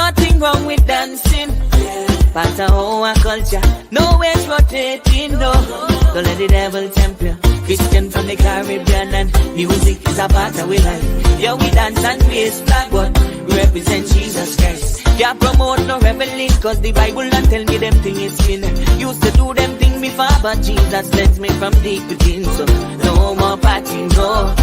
nothing wrong with dancing. Part of our culture, no way it's rotating, no. Don't let the devil tempt you. Christian from the Caribbean and music is a part of our life. Yeah, we dance and raise flag, but we represent Jesus Christ. Yeah, promote no reveling, cause the Bible don't tell me them thing is sin. Used to do them thing before, but Jesus cleansed me from deep within. So no more partying, no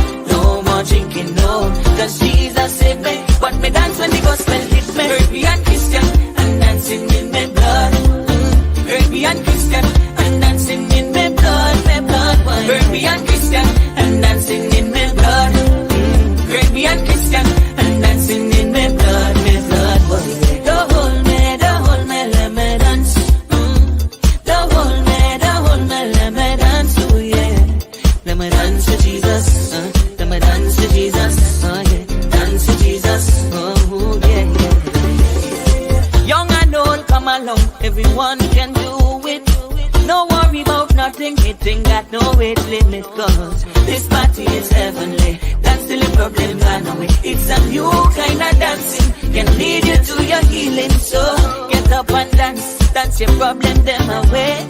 more drinking, no. Cause Jesus saved me, but me dance when the gospel hit me. Caribbean Christian and dancing in my blood. Caribbean Christian and dancing in my blood, my blood. Caribbean Christian and dancing in my blood. Caribbean Christian and dancing in my blood, my blood. Don't hold me, let me dance. Don't hold me, let me dance. Oh yeah, let me dance to Jesus. Let me dance to Jesus. Oh yeah, dance to Jesus. Oh yeah, yeah. Young and old, come along. Everyone can do it. No worry about nothing. It ain't got no weight limit. Cause this party is heavenly. That's still a problem gone away. It's a new kind of dancing. Can lead you to your healing. So get up and dance. Dance your problem them away.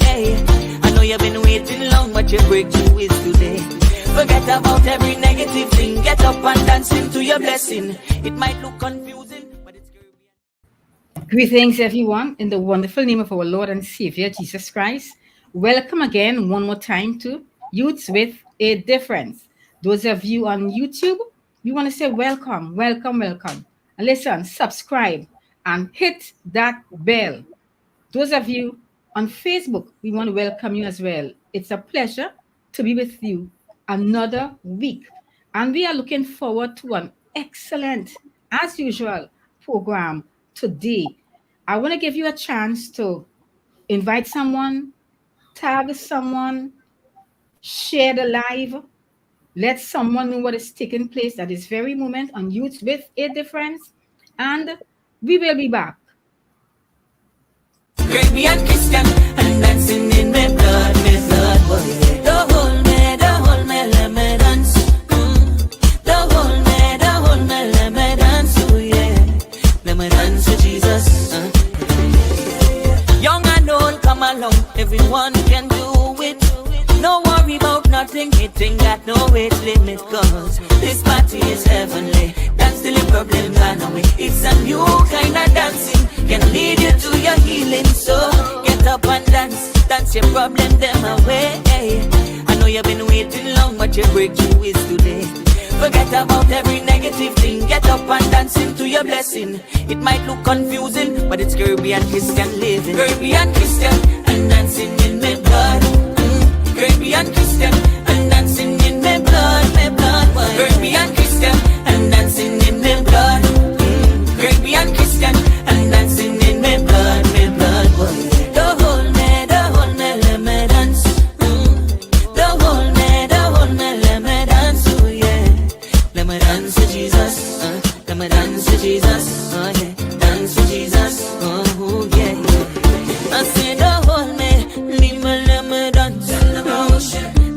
I know you've been waiting long, but your breakthrough is today. Forget about every negative thing. Get up and dance into your blessing. It might look confusing, but it's Caribbean. Greetings, everyone, in the wonderful name of our Lord and Savior, Jesus Christ. Welcome again, one more time, to Youths with a Difference. Those of you on YouTube, we want to say welcome, welcome, welcome. And listen, subscribe and hit that bell. Those of you on Facebook, we want to welcome you as well. It's a pleasure to be with you another week. And we are looking forward to an excellent, as usual, program today. I want to give you a chance to invite someone, tag someone, share the live, let someone know what is taking place at this very moment on Youth with a Difference, and we will be back. Caribbean Christian and dancing in my blood, boy. Don't hold me, let me dance. Don't hold me, let me dance. Oh yeah, let me dance to Jesus. Young and old, come along. Everyone can do it. No worry about nothing. It ain't got no weight limit. Cause this party is heavenly. That's still a problem gone away. It's a new kind of dancing. Can lead you to your healing. So get up and dance. Dance your problem them away. I know you've been waiting long, but your breakthrough is today. Forget about every negative thing. Get up and dance into your blessing. It might look confusing, but it's Caribbean Christian living. Caribbean Christian and dancing in my blood. Caribbean Christian and dancing in my blood, my blood. Caribbean Christian and dancing in my blood. Caribbean Christian and dancing in my blood, my blood. Don't hold me, let me dance. Don't hold me, let me dance. Oh yeah, let me dance to Jesus. Let me dance to Jesus. Oh yeah, dance to Jesus. Oh yeah, yeah. I say don't hold me, leave me, let me dance.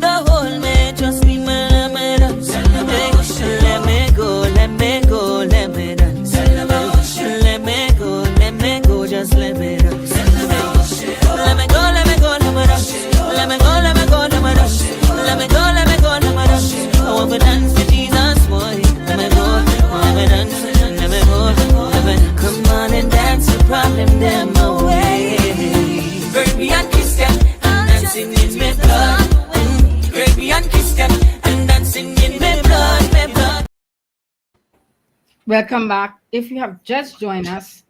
Don't hold me, just leave me, let me dance. Hey, let me go, let me go, let me dance. Let me go, just let me dance. Let me go, let me go, let me dance. Let me go, let me go, let me dance. Let me go, let me go, let me dance. I want to dance to Jesus, boy. Let me go, let me dance. Let me go, let me come on and dance the problem them away. Caribbean Christian and dancing in my blood. Caribbean Christian and dancing in my blood, my blood. Welcome back. If you have just joined us,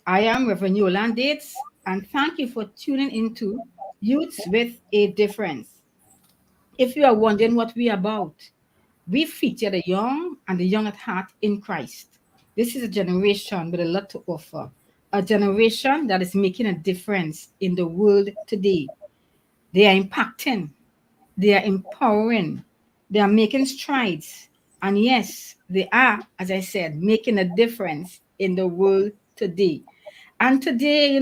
I am Reverend Yolande, and thank you for tuning into Youths with a Difference. If you are wondering what we are about, we feature the young and the young at heart in Christ. This is a generation with a lot to offer, a generation that is making a difference in the world today. They are impacting, they are empowering, they are making strides. And yes, they are, as I said, making a difference in the world today. And today,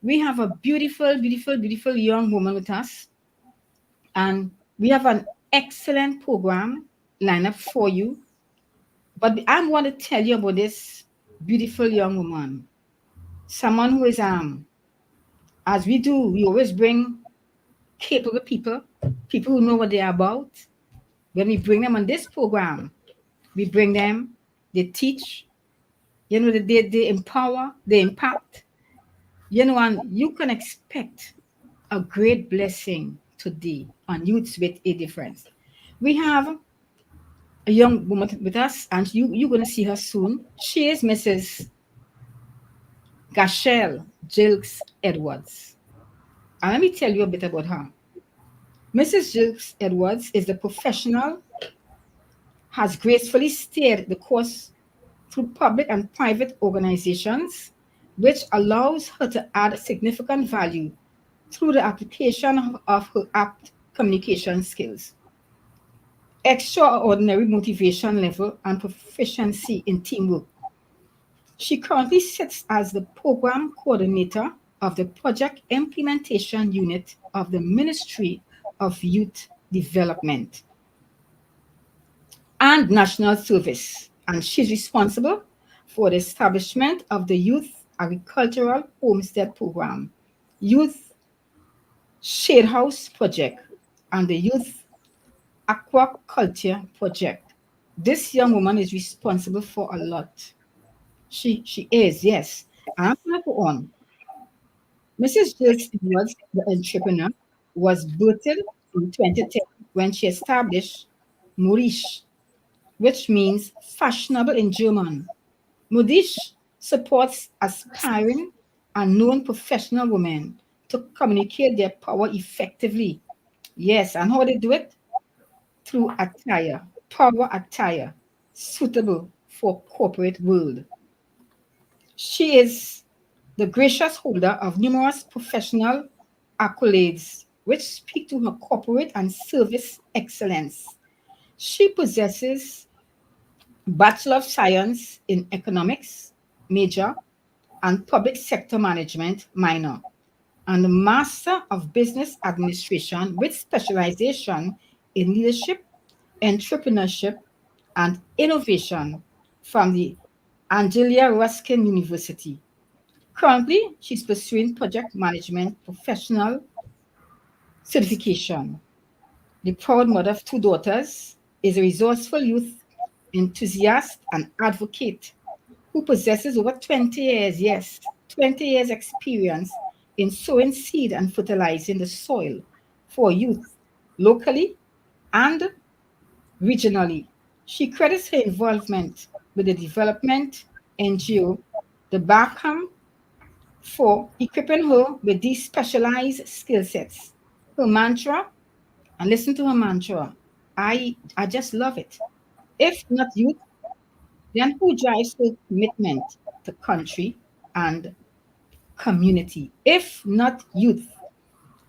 we have a beautiful, beautiful, beautiful young woman with us. And we have an excellent program lined up for you. But I'm going to tell you about this beautiful young woman. someone who is as we do, we always bring capable people, people who know what they're about. When we bring them on this program, we bring them, they teach, they empower, they impact, and you can expect a great blessing today on Youths with a Difference. We have a young woman with us, and you're going to see her soon. She is Mrs. Gachelle Gilkes-Edwards. And let me tell you a bit about her. Mrs. Gilkes-Edwards is a professional, has gracefully steered the course through public and private organizations, which allows her to add significant value through the application of her apt communication skills, extraordinary motivation level, and proficiency in teamwork. She currently sits as the program coordinator of the Project Implementation Unit of the Ministry of Youth Development and National Service, and she's responsible for the establishment of the Youth Agricultural Homestead Program, Youth Shade House Project, and the Youth Aquaculture Project. This young woman is responsible for a lot. She is, yes. I'm going to go on. Mrs. Gilkes Edwards, the entrepreneur, was birthed in 2010 when she established Morish, which means fashionable in German. Modish supports aspiring and known professional women to communicate their power effectively. Yes, and how they do it? Through attire, power attire, suitable for corporate world. She is the gracious holder of numerous professional accolades which speak to her corporate and service excellence. She possesses Bachelor of Science in Economics major and Public Sector Management minor, and a Master of Business Administration with specialization in leadership, entrepreneurship, and innovation from the Anglia Ruskin University. Currently, she's pursuing project management professional certification. The proud mother of two daughters, is a resourceful youth enthusiast and advocate who possesses over 20 years, yes, 20 years experience in sowing seed and fertilizing the soil for youth locally and regionally. She credits her involvement with the development NGO, the Barkham, for equipping her with these specialized skill sets. Her mantra, and listen to her mantra, I just love it. If not youth, then who drives her commitment to country and community? If not youth,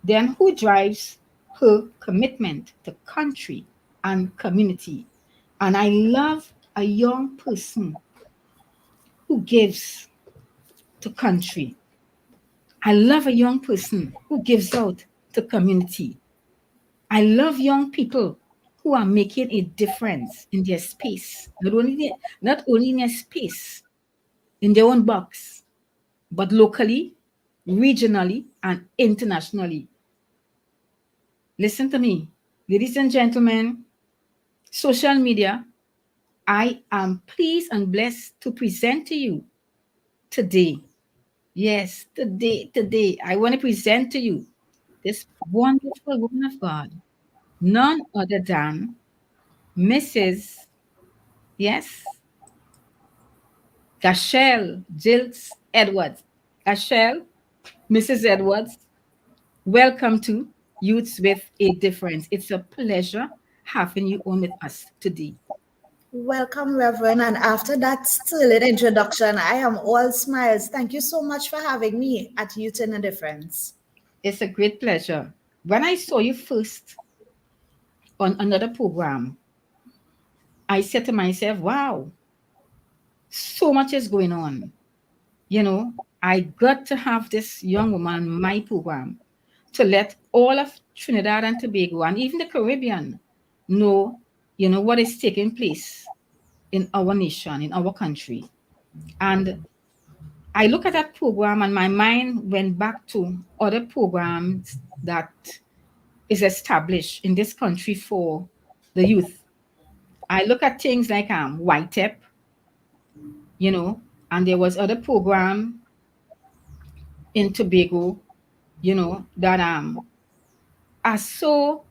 then who drives her commitment to country and community? And I love a young person who gives to country. I love a young person who gives out to community. I love young people who are making a difference in their space, not only in their space, in their own box, but locally, regionally, and internationally. Listen to me, ladies and gentlemen, social media, I am pleased and blessed to present to you today. Yes, today, I want to present to you this wonderful woman of God, none other than Mrs. Yes, Gachelle Gilkes Edwards. Gachelle, Mrs. Edwards, welcome to Youths with a Difference. It's a pleasure having you on with us today. Welcome, Reverend. And after that sterling introduction, I am all smiles. Thank you so much for having me at Youth in a Difference. It's a great pleasure. When I saw you first on another program, I said to myself, wow, so much is going on. I got to have this young woman on my program to let all of Trinidad and Tobago and even the Caribbean know, what is taking place in our nation, in our country. And I look at that program and my mind went back to other programs that is established in this country for the youth. I look at things like YTEP, and there was other program in Tobago, that are so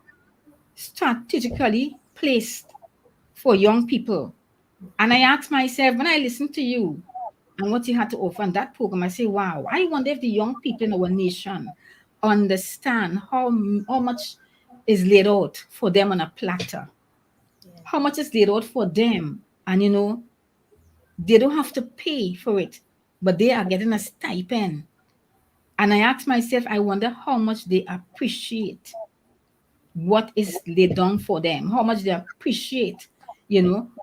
strategically placed for young people. And I asked myself, when I listened to you and what you had to offer in that program, I say, wow, I wonder if the young people in our nation understand how much is laid out for them on a platter, Yeah. how much is laid out for them. And, they don't have to pay for it, but they are getting a stipend. And I asked myself, I wonder how much they appreciate what is laid down for them, how much they appreciate,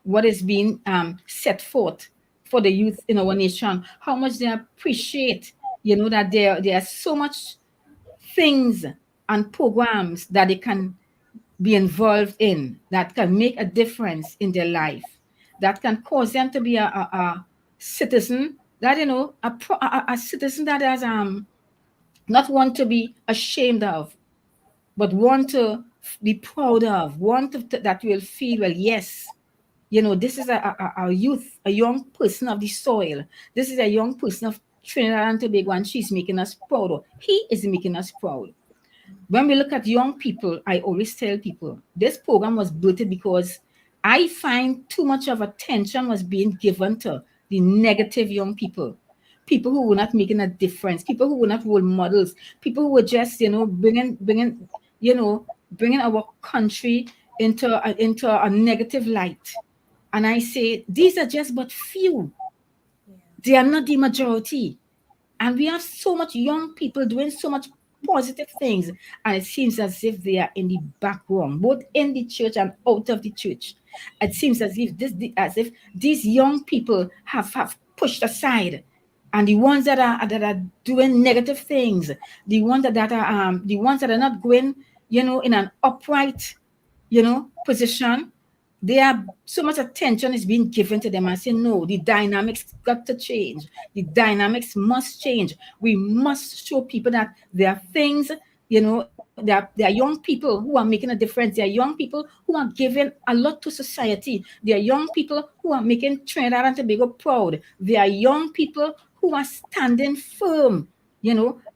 what is being set forth for the youth in our nation, how much they appreciate, that there are so much things and programs that they can be involved in that can make a difference in their life, that can cause them to be a citizen that, a citizen that has not one to be ashamed of, but want to be proud of, that will feel, well, yes, this is a youth, a young person of the soil. This is a young person of Trinidad and Tobago, and she's making us proud. Or he is making us proud. When we look at young people, I always tell people this program was built because I find too much of attention was being given to the negative young people who were not making a difference, people who were not role models, people who were just, bringing our country into a negative light. And I say, these are just but few. They are not the majority. And we have so much young people doing so much positive things. And it seems as if they are in the background, both in the church and out of the church. It seems as if these young people have pushed aside. And the ones that are doing negative things, the ones that are not going, in an upright, position, they are so much attention is being given to them. I say, no, the dynamics got to change. The dynamics must change. We must show people that there are things, there are young people who are making a difference. There are young people who are giving a lot to society. There are young people who are making Trinidad and Tobago proud. There are young people who are standing firm,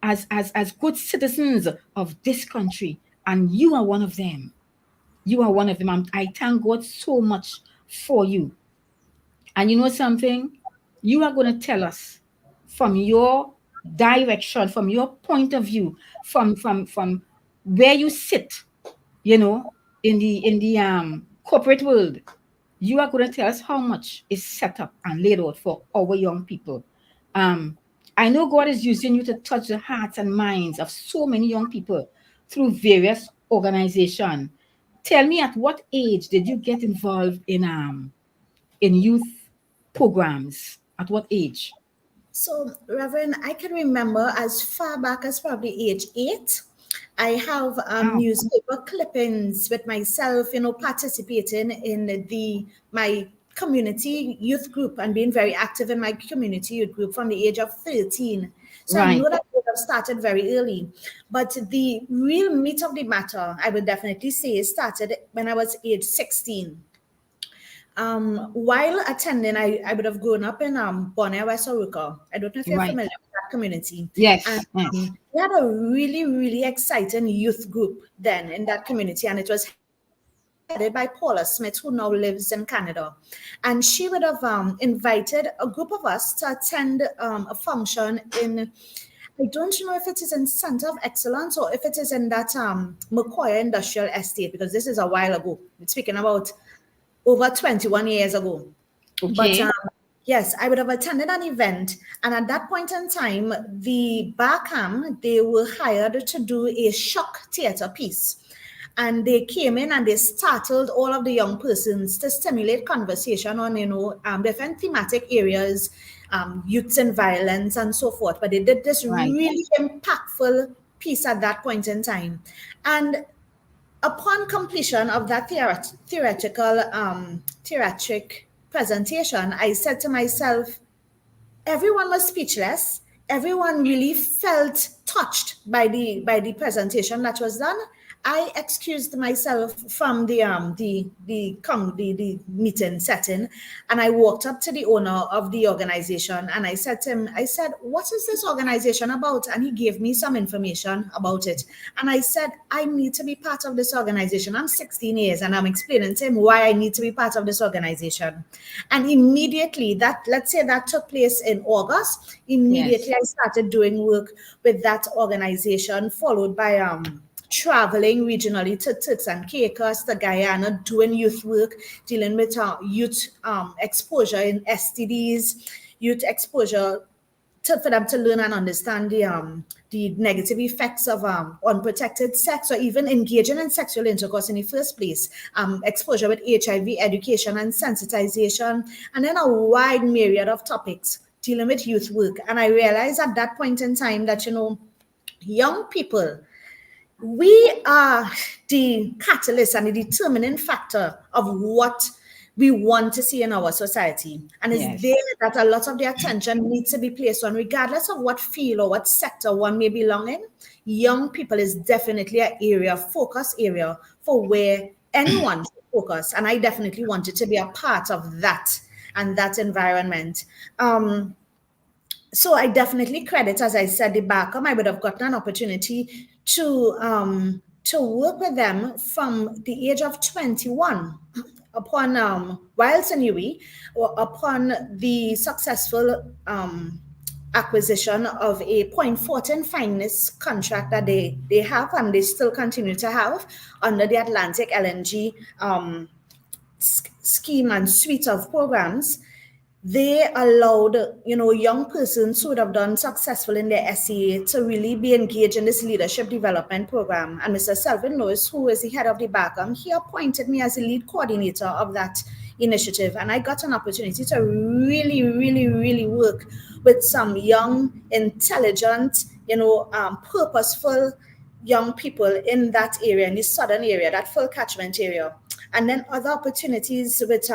as good citizens of this country. And you are one of them. You are one of them. I thank God so much for you. And you know something? You are going to tell us from your direction, from your point of view, from where you sit, in the corporate world. You are going to tell us how much is set up and laid out for our young people. I know God is using you to touch the hearts and minds of so many young people through various organizations. Tell me, at what age did you get involved in youth programs? At what age? So, Reverend, I can remember as far back as probably age 8. I have Wow. newspaper clippings with myself, participating in my community youth group and being very active in my community youth group from the age of 13. So I Right. know that I would have started very early. But the real meat of the matter, I would definitely say, started when I was age 16. While attending, I would have grown up in Bonaire, West Oruka. I don't know if you're Right. familiar with that community. And Yes. Yes. we had a really, really exciting youth group then in that community, and it was headed by Paula Smith, who now lives in Canada. And she would have invited a group of us to attend a function in, I don't know if it is in Center of Excellence or if it is in that McCoy Industrial Estate, because this is a while ago. We're speaking about over 21 years ago. But Okay. yes, I would have attended an event, and at that point in time, the Barcam, they were hired to do a shock theater piece. And they came in and they startled all of the young persons to stimulate conversation on, different thematic areas, youths and violence and so forth. But they did this Right. really impactful piece at that point in time. And upon completion of that theatric presentation, I said to myself, everyone was speechless. Everyone really felt touched by the presentation that was done. I excused myself from the meeting setting, and I walked up to the owner of the organization and I said to him, I said, "What is this organization about?" And he gave me some information about it. And I said, "I need to be part of this organization. I'm 16 years," and I'm explaining to him why I need to be part of this organization. And immediately, that, let's say that took place in August, immediately Yes. I started doing work with that organization, followed by traveling regionally to Turks and Caicos, to Guyana, doing youth work, dealing with youth exposure in STDs, youth exposure for them to learn and understand the negative effects of unprotected sex, or even engaging in sexual intercourse in the first place, exposure with HIV, education and sensitization, and then a wide myriad of topics dealing with youth work. And I realized at that point in time that, young people, we are the catalyst and the determining factor of what we want to see in our society. And it's Yes. there that a lot of the attention needs to be placed on, regardless of what field or what sector one may belong in. Young people is definitely an area, focus area for where anyone should focus. And I definitely wanted to be a part of that and that environment. So I definitely credit, as I said, the Barkham. I would have gotten an opportunity to work with them from the age of 21 upon whilst in UE, or upon the successful acquisition of a 0.14 fineness contract that they have and they still continue to have under the Atlantic LNG scheme and suite of programs. They allowed, young persons who would have done successful in their SEA to really be engaged in this leadership development program. And Mr. Selvin Lewis, who is the head of the Barkham, he appointed me as the lead coordinator of that initiative. And I got an opportunity to really, really, really work with some young, intelligent, purposeful young people in that area, in the southern area, that full catchment area. And then other opportunities with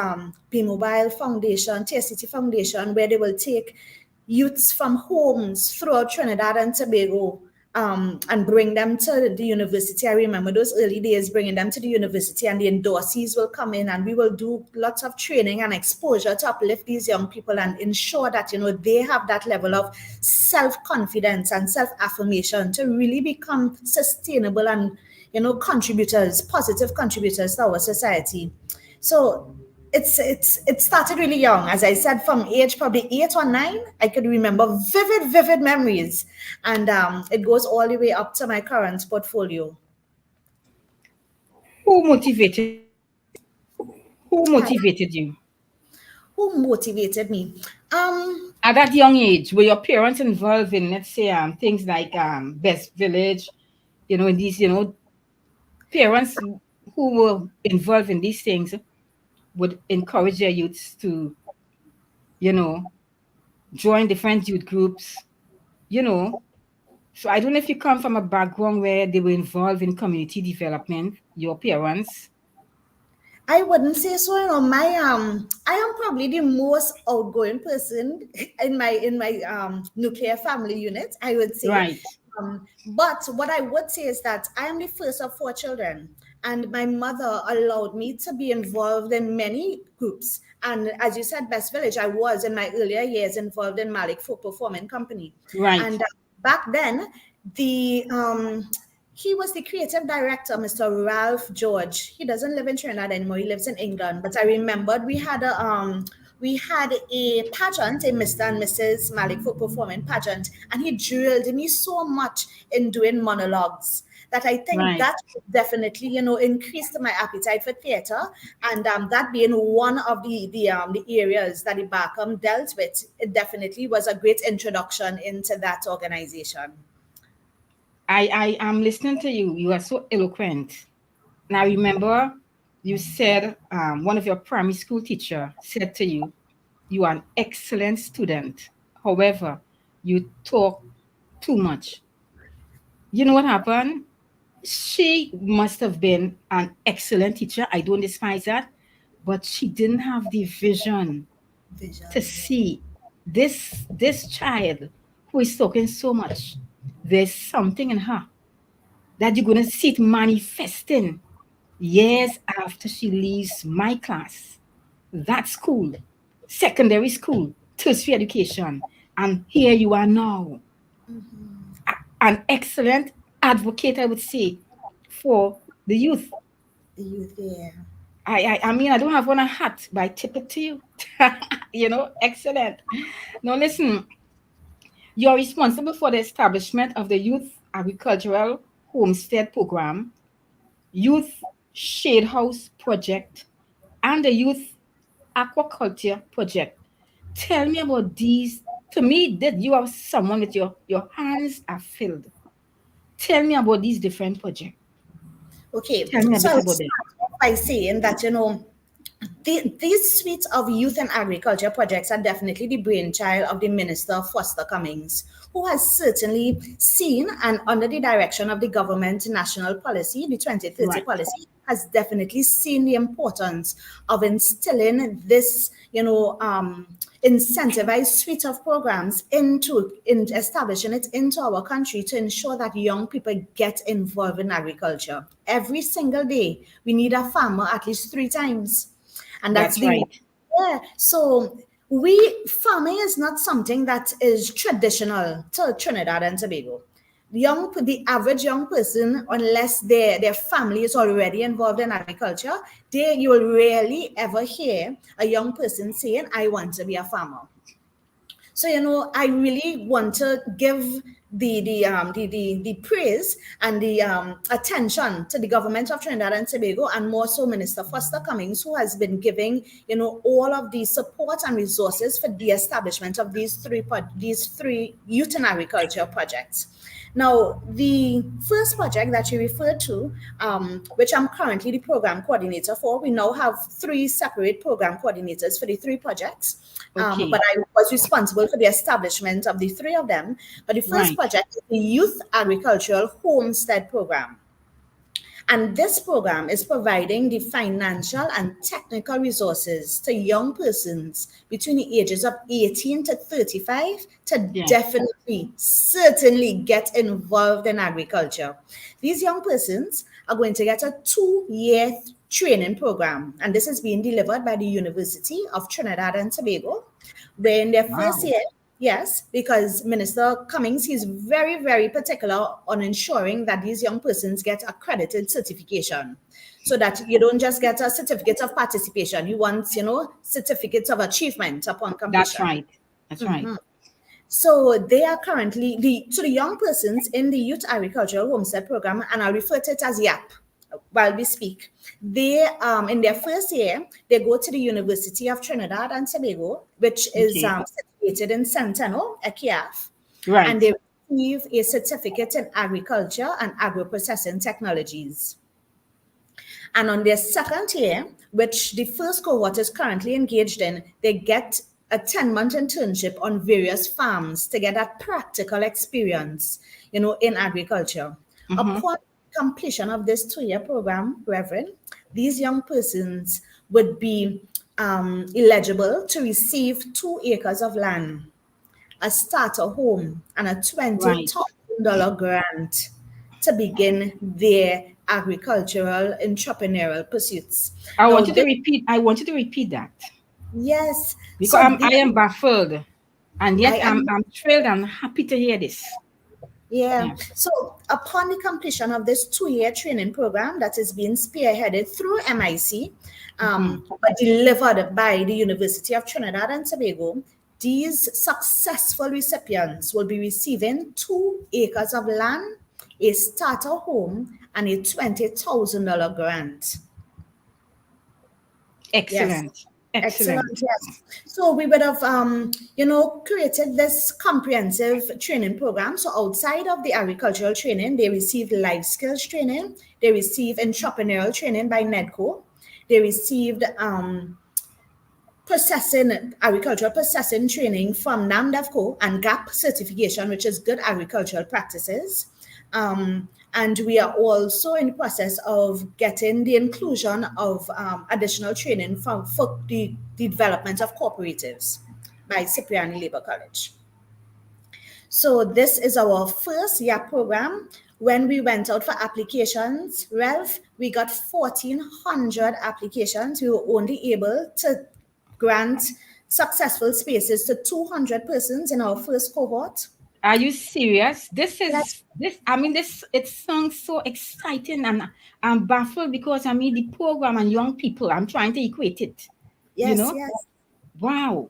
Be Mobile Foundation, TSCT Foundation, where they will take youths from homes throughout Trinidad and Tobago and bring them to the university. I remember those early days, bringing them to the university, and the endorsees will come in and we will do lots of training and exposure to uplift these young people and ensure that, they have that level of self-confidence and self-affirmation to really become sustainable and, contributors, positive contributors to our society. So it started really young. As I said, from age probably 8 or 9, I could remember vivid memories. And it goes all the way up to my current portfolio. Who motivated who motivated you? Who motivated me? At that young age, were your parents involved in, let's say, things like Best Village, in these, parents who were involved in these things would encourage their youths to, join different youth groups, you know. So I don't know if you come from a background where they were involved in community development, your parents. I wouldn't say so. I am probably the most outgoing person in my nuclear family unit, I would say. Right. But what I would say is that I am the first of 4 children, and my mother allowed me to be involved in many groups. And as you said, Best Village, I was in my earlier years involved in Malik Folk Performing Company. Right. And back then, he was the creative director, Mr. Ralph George. He doesn't live in Trinidad anymore. He lives in England. But I remembered we had a pageant, a Mr. and Mrs. Malik Folk Performing pageant, and he drilled me so much in doing monologues that I think Right. that definitely, increased my appetite for theater, and that being one of the areas that the Barkham dealt with, it definitely was a great introduction into that organization. I am listening to you. You are so eloquent. Now remember, you said one of your primary school teacher said to you, you are an excellent student. However, you talk too much. You know what happened? She must have been an excellent teacher. I don't despise that, but she didn't have the vision Vision. to see this child who is talking so much, there's something in her that you're going to see it manifesting years after she leaves my class, that school, secondary school, tertiary education. And here you are now, an excellent advocate, I would say, for the youth. The youth, yeah. I mean, I don't have on a hat, but I tip it to you. Excellent. Now, listen, you're responsible for the establishment of the Youth Agricultural Homestead Program, Youth Shade House Project, and the Youth Aquaculture Project. Tell me about these. To me, that you are someone with your hands are filled. Tell me about these different projects. Okay, Tell me a so bit I'll about them. start off by saying that, these suite of youth and agriculture projects are definitely the brainchild of the Minister Foster Cummings, who has certainly seen and under the direction of the government national policy, the 2030 Right. policy, has definitely seen the importance of instilling this, incentivized suite of programs in establishing it into our country to ensure that young people get involved in agriculture. Every single day, we need a farmer at least 3 times. And that's That's the right. yeah. So farming is not something that is traditional to Trinidad and Tobago. The average young person, unless their family is already involved in agriculture, you will rarely ever hear a young person saying, "I want to be a farmer." So I really want to give the praise and the attention to the government of Trinidad and Tobago, and more so Minister Foster Cummings, who has been giving all of the support and resources for the establishment of these three youth and agriculture projects. Now, the first project that you referred to, which I'm currently the program coordinator for, we now have 3 separate program coordinators for the 3 projects. Okay. But I was responsible for the establishment of the 3 of them. But the first Right. project is the Youth Agricultural Homestead Program. And this program is providing the financial and technical resources to young persons between the ages of 18 to 35 to Yes. definitely, certainly get involved in agriculture. These young persons are going to get a 2-year training program, and this is being delivered by the University of Trinidad and Tobago, where in their first Wow. year, yes, because Minister Cummings, he's very, very particular on ensuring that these young persons get accredited certification, so that you don't just get a certificate of participation. You want, certificates of achievement upon That's completion. right. That's right. So they are currently the young persons in the Youth Agricultural Homestead Program, and I'll refer to it as YAP while we speak. They in their first year, they go to the University of Trinidad and Tobago, which is Okay. situated in Centennial, ECIAF, and Right. they receive a certificate in agriculture and agro-processing technologies. And on their second year, which the first cohort is currently engaged in, they get a 10-month internship on various farms to get that practical experience, in agriculture. Mm-hmm. Upon completion of this 2-year program, Reverend, these young persons would be eligible to receive 2 acres of land, a starter home, and a Right. $20,000 grant to begin their agricultural entrepreneurial pursuits. I Now, want you to repeat. I want you to repeat that yes, because I am baffled, and I yet I'm am I'm thrilled and happy to hear this. yeah. Yes. So upon the completion of this 2-year training program that is being spearheaded through MIC, Mm-hmm. but delivered by the University of Trinidad and Tobago, these successful recipients will be receiving 2 acres of land, a starter home, and a $20,000 grant. Yes. Excellent. Excellent, Excellent. yes. So we would have, created this comprehensive training program. So outside of the agricultural training, they receive life skills training. They receive entrepreneurial training by NEDCO. They received agricultural processing training from NAMDEFCO and GAP certification, which is Good Agricultural Practices. And we are also in the process of getting the inclusion of additional training for the development of cooperatives. by Cipriani Labour College. So this is our first year program. When we went out for applications, Ralph, we got 1,400 applications. We were only able to grant successful spaces to 200 persons in our first cohort. Are you serious? This Yes, is this. I mean, this it sounds so exciting, and I'm baffled because I mean the program and young people. I'm trying to equate it. You yes, know? yes. Wow.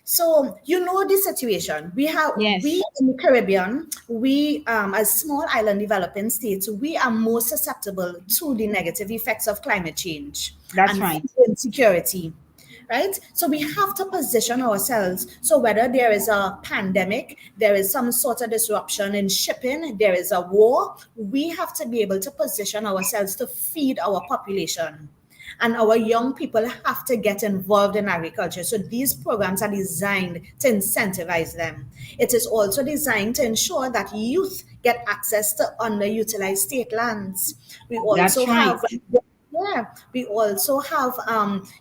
So you know the situation. We Yes, in the Caribbean, we as small island developing states, we are more susceptible to the negative effects of climate change that's and right. food insecurity. Right? So we have to position ourselves. So whether there is a pandemic, there is some sort of disruption in shipping, there is a war, we have to be able to position ourselves to feed our population. And our young people have to get involved in agriculture. So these programs are designed to incentivize them. It is also designed to ensure that youth get access to underutilized state lands. We That's also right. have yeah, we also have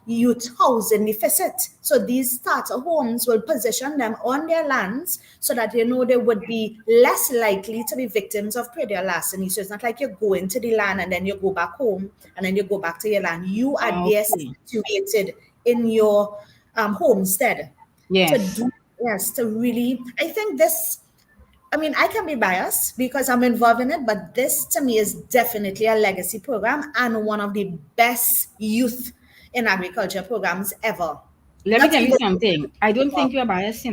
youth housing deficit. So these starter homes will position them on their lands so that they know they would be less likely to be victims of predator larceny. So it's not like you go into the land and then you go back home and then you go back to your land. You are there Okay. situated in your homestead to Yes. do, yes, to really, I think this, I mean, I can be biased because I'm involved in it, but this to me is definitely a legacy program and one of the best youth in agriculture programs ever. Let me Not tell you even something. I don't ever. think you're biased. This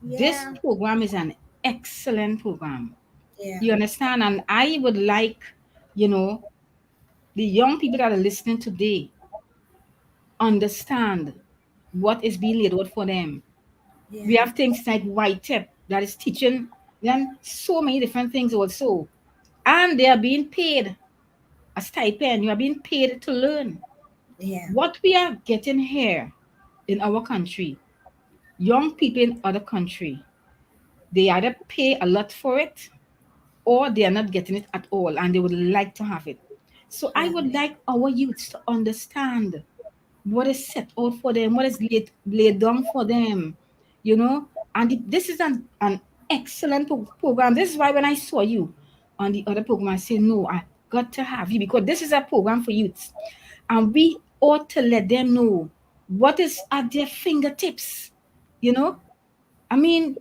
Yeah, program is an excellent program. yeah, You understand? And I would like, you know, the young people that are listening today understand what is being laid out for them. We yeah, have things like White Tip that is teaching them so many different things also. And they are being paid a stipend. You are being paid to learn. yeah, What we are getting here in our country, young people in other country, they either pay a lot for it or they are not getting it at all and they would like to have it. So I yeah, would like our youths to understand what is set out for them, what is laid down for them, And this is an excellent program. This is why when I saw you on the other program, I said, no, I got to have you because this is a program for youths. And we ought to let them know what is at their fingertips, you know? I mean,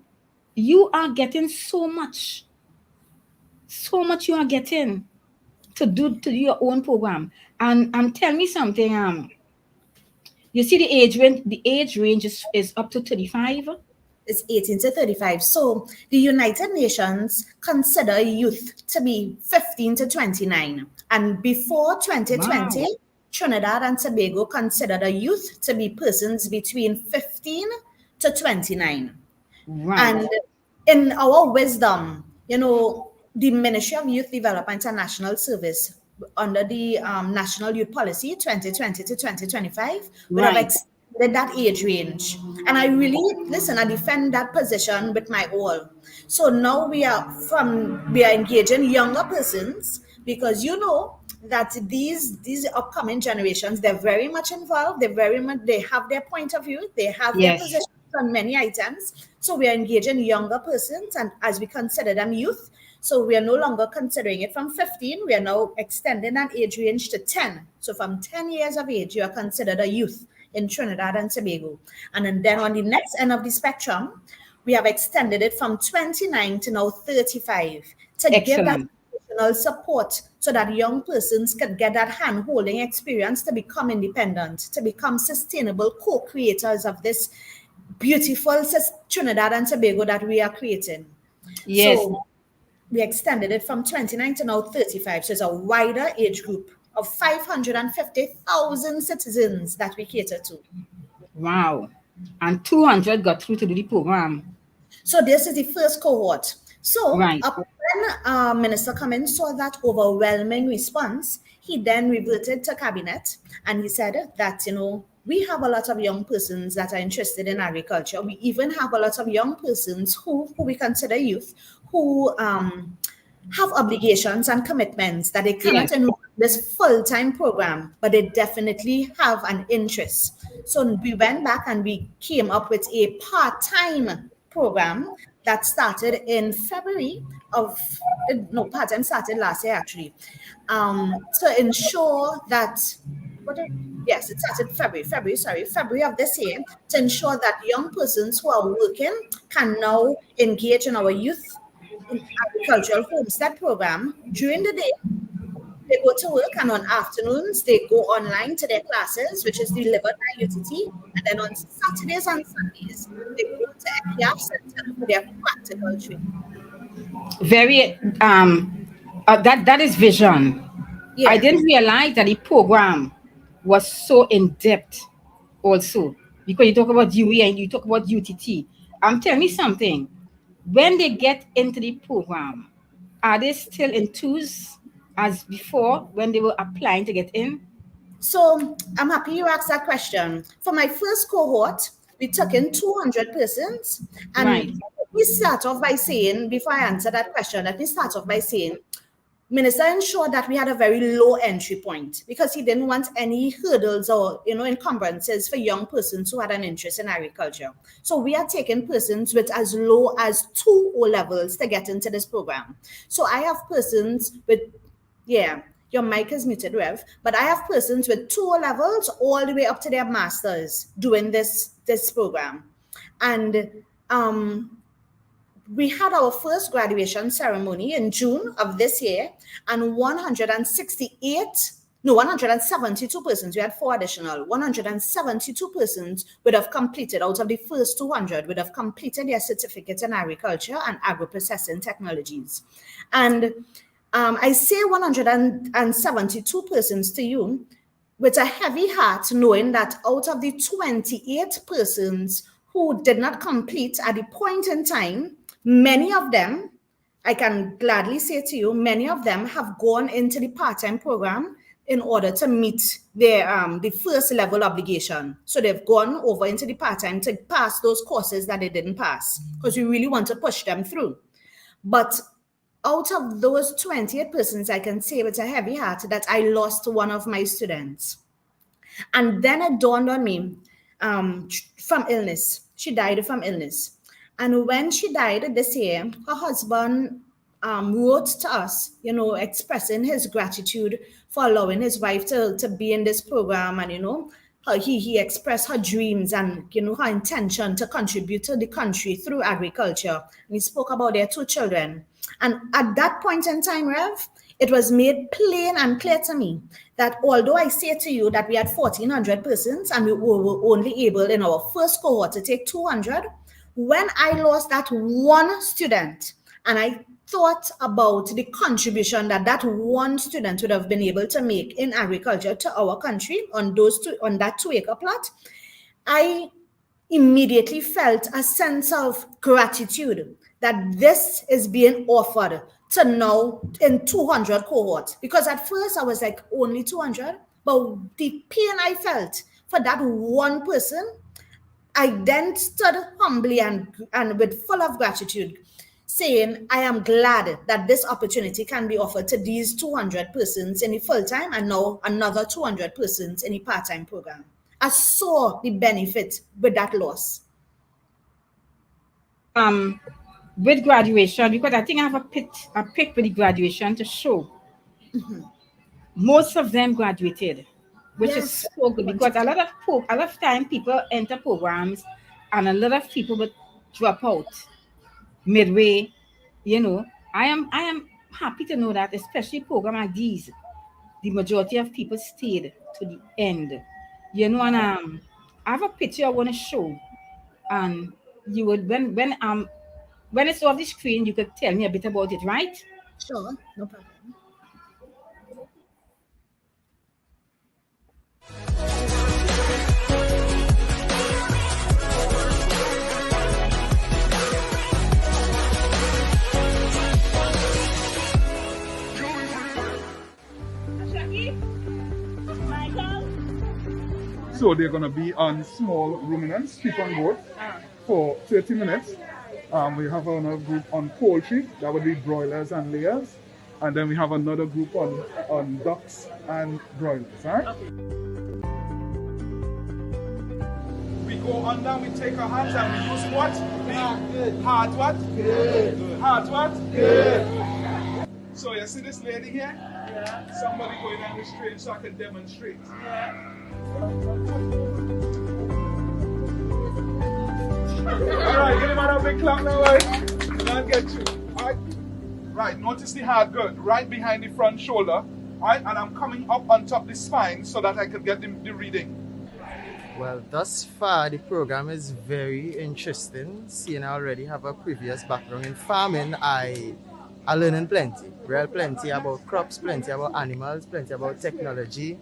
you are getting so much you are getting to do to your own program. And tell me something, you see the age range is up to 35. it's 18 to 35. So the United Nations consider youth to be 15 to 29. And before 2020, Wow. Trinidad and Tobago considered a youth to be persons between 15 to 29. Right. And in our wisdom, the Ministry of Youth Development and National Service, under the National Youth Policy 2020 to 2025, would have Right. extended that age range. And I really, listen, I defend that position with my all. So now we are engaging younger persons because that these upcoming generations, they're very much involved, they have their point of view, they have their Yes. position on many items. So we are engaging younger persons, and as we consider them youth, so we are no longer considering it from 15. We are now extending that age range to 10. So from 10 years of age, you are considered a youth in Trinidad and Tobago. And then on the next end of the spectrum, we have extended it from 29 to now 35 to give that Excellent. additional support so that young persons can get that hand-holding experience to become independent, to become sustainable co-creators of this beautiful Trinidad and Tobago that we are creating. Yes. So we extended it from 29 to now 35. So it's a wider age group of 550,000 citizens that we cater to. Wow. And 200 got through to do the program. So this is the first cohort. So Right. when Minister Cummins saw that overwhelming response, he then reverted to cabinet and he said that, we have a lot of young persons that are interested in agriculture. We even have a lot of young persons who we consider youth, who have obligations and commitments that they cannot Yes. enroll this full-time program, but they definitely have an interest. So we went back and we came up with a part-time program that started in February of, no, part-time started last year actually, to ensure that, yes, it started February of this year, to ensure that young persons who are working can now engage in our youth in agricultural homestead program. During the day, they go to work, and on afternoons, they go online to their classes, which is delivered by UTT. And then on Saturdays and Sundays, they go to ECIAF Center for their practical training. Very that is vision. I Yeah. didn't realize that the program was so in depth also, because you talk about UE and you talk about UTT. Tell me something. When they get into the program, are they still enthused as before when they were applying to get in? So I'm happy you asked that question. For my first cohort, we took in 200 persons. Right. And we start off by saying, before I answer that question, let me start off by saying, Minister ensured that we had a very low entry point because he didn't want any hurdles or encumbrances for young persons who had an interest in agriculture. So we are taking persons with as low as 2 O levels to get into this program. So I have persons with, yeah, your mic is muted, Rev, but I have persons with 2 O levels all the way up to their masters doing this program. And we had our first graduation ceremony in June of this year, and 172 persons, we had 4 additional, 172 persons would have completed, out of the first 200, would have completed their certificates in agriculture and agro-processing technologies. And I say 172 persons to you with a heavy heart, knowing that out of the 28 persons who did not complete at the point in time, many of them, I can gladly say to you, many of them have gone into the part-time program in order to meet their the first level obligation. So they've gone over into the part-time to pass those courses that they didn't pass, because we really want to push them through. But out of those 28 persons, I can say with a heavy heart that I lost one of my students. And then it dawned on me, from illness. She died from illness. And when she died this year, her husband wrote to us, expressing his gratitude for allowing his wife to be in this program. And, he expressed her dreams and, her intention to contribute to the country through agriculture. And he spoke about their 2 children. And at that point in time, Rev, it was made plain and clear to me that although I say to you that we had 1,400 persons and we were only able in our first cohort to take 200, when I lost that one student and I thought about the contribution that one student would have been able to make in agriculture to our country on that 2-acre plot, I immediately felt a sense of gratitude that this is being offered to now in 200 cohorts. Because at first I was like, only 200, but the pain I felt for that one person, I then stood humbly and with full of gratitude, saying, I am glad that this opportunity can be offered to these 200 persons in the full-time and now another 200 persons in the part-time program. I saw the benefit with that loss. With graduation, because I think I have a pic with the graduation to show. Mm-hmm. Most of them graduated, which is so good, because a lot of time people enter programs and a lot of people would drop out midway. I am happy to know that, especially program like these, the majority of people stayed to the end. And I have a picture I want to show, and you would when it's off the screen, you could tell me a bit about it, right? Sure, no problem. So they're going to be on small ruminants, keep on board for 30 minutes. We have another group on poultry, that would be broilers and layers. And then we have another group on ducks and broilers. All right? Okay. We go under, we take our hands and we use what? Hard what? Good. Hard what? Good. So you see this lady here? Yeah. Somebody going on this train so I can demonstrate. Yeah. Alright, give him another big clap now, right? I'll get you. Alright? Right, notice the hard good right behind the front shoulder. Alright, and I'm coming up on top the spine so that I can get the reading. Well, thus far the program is very interesting. Seeing I already have a previous background in farming, I learning plenty. Real plenty about crops, plenty about animals, plenty about technology,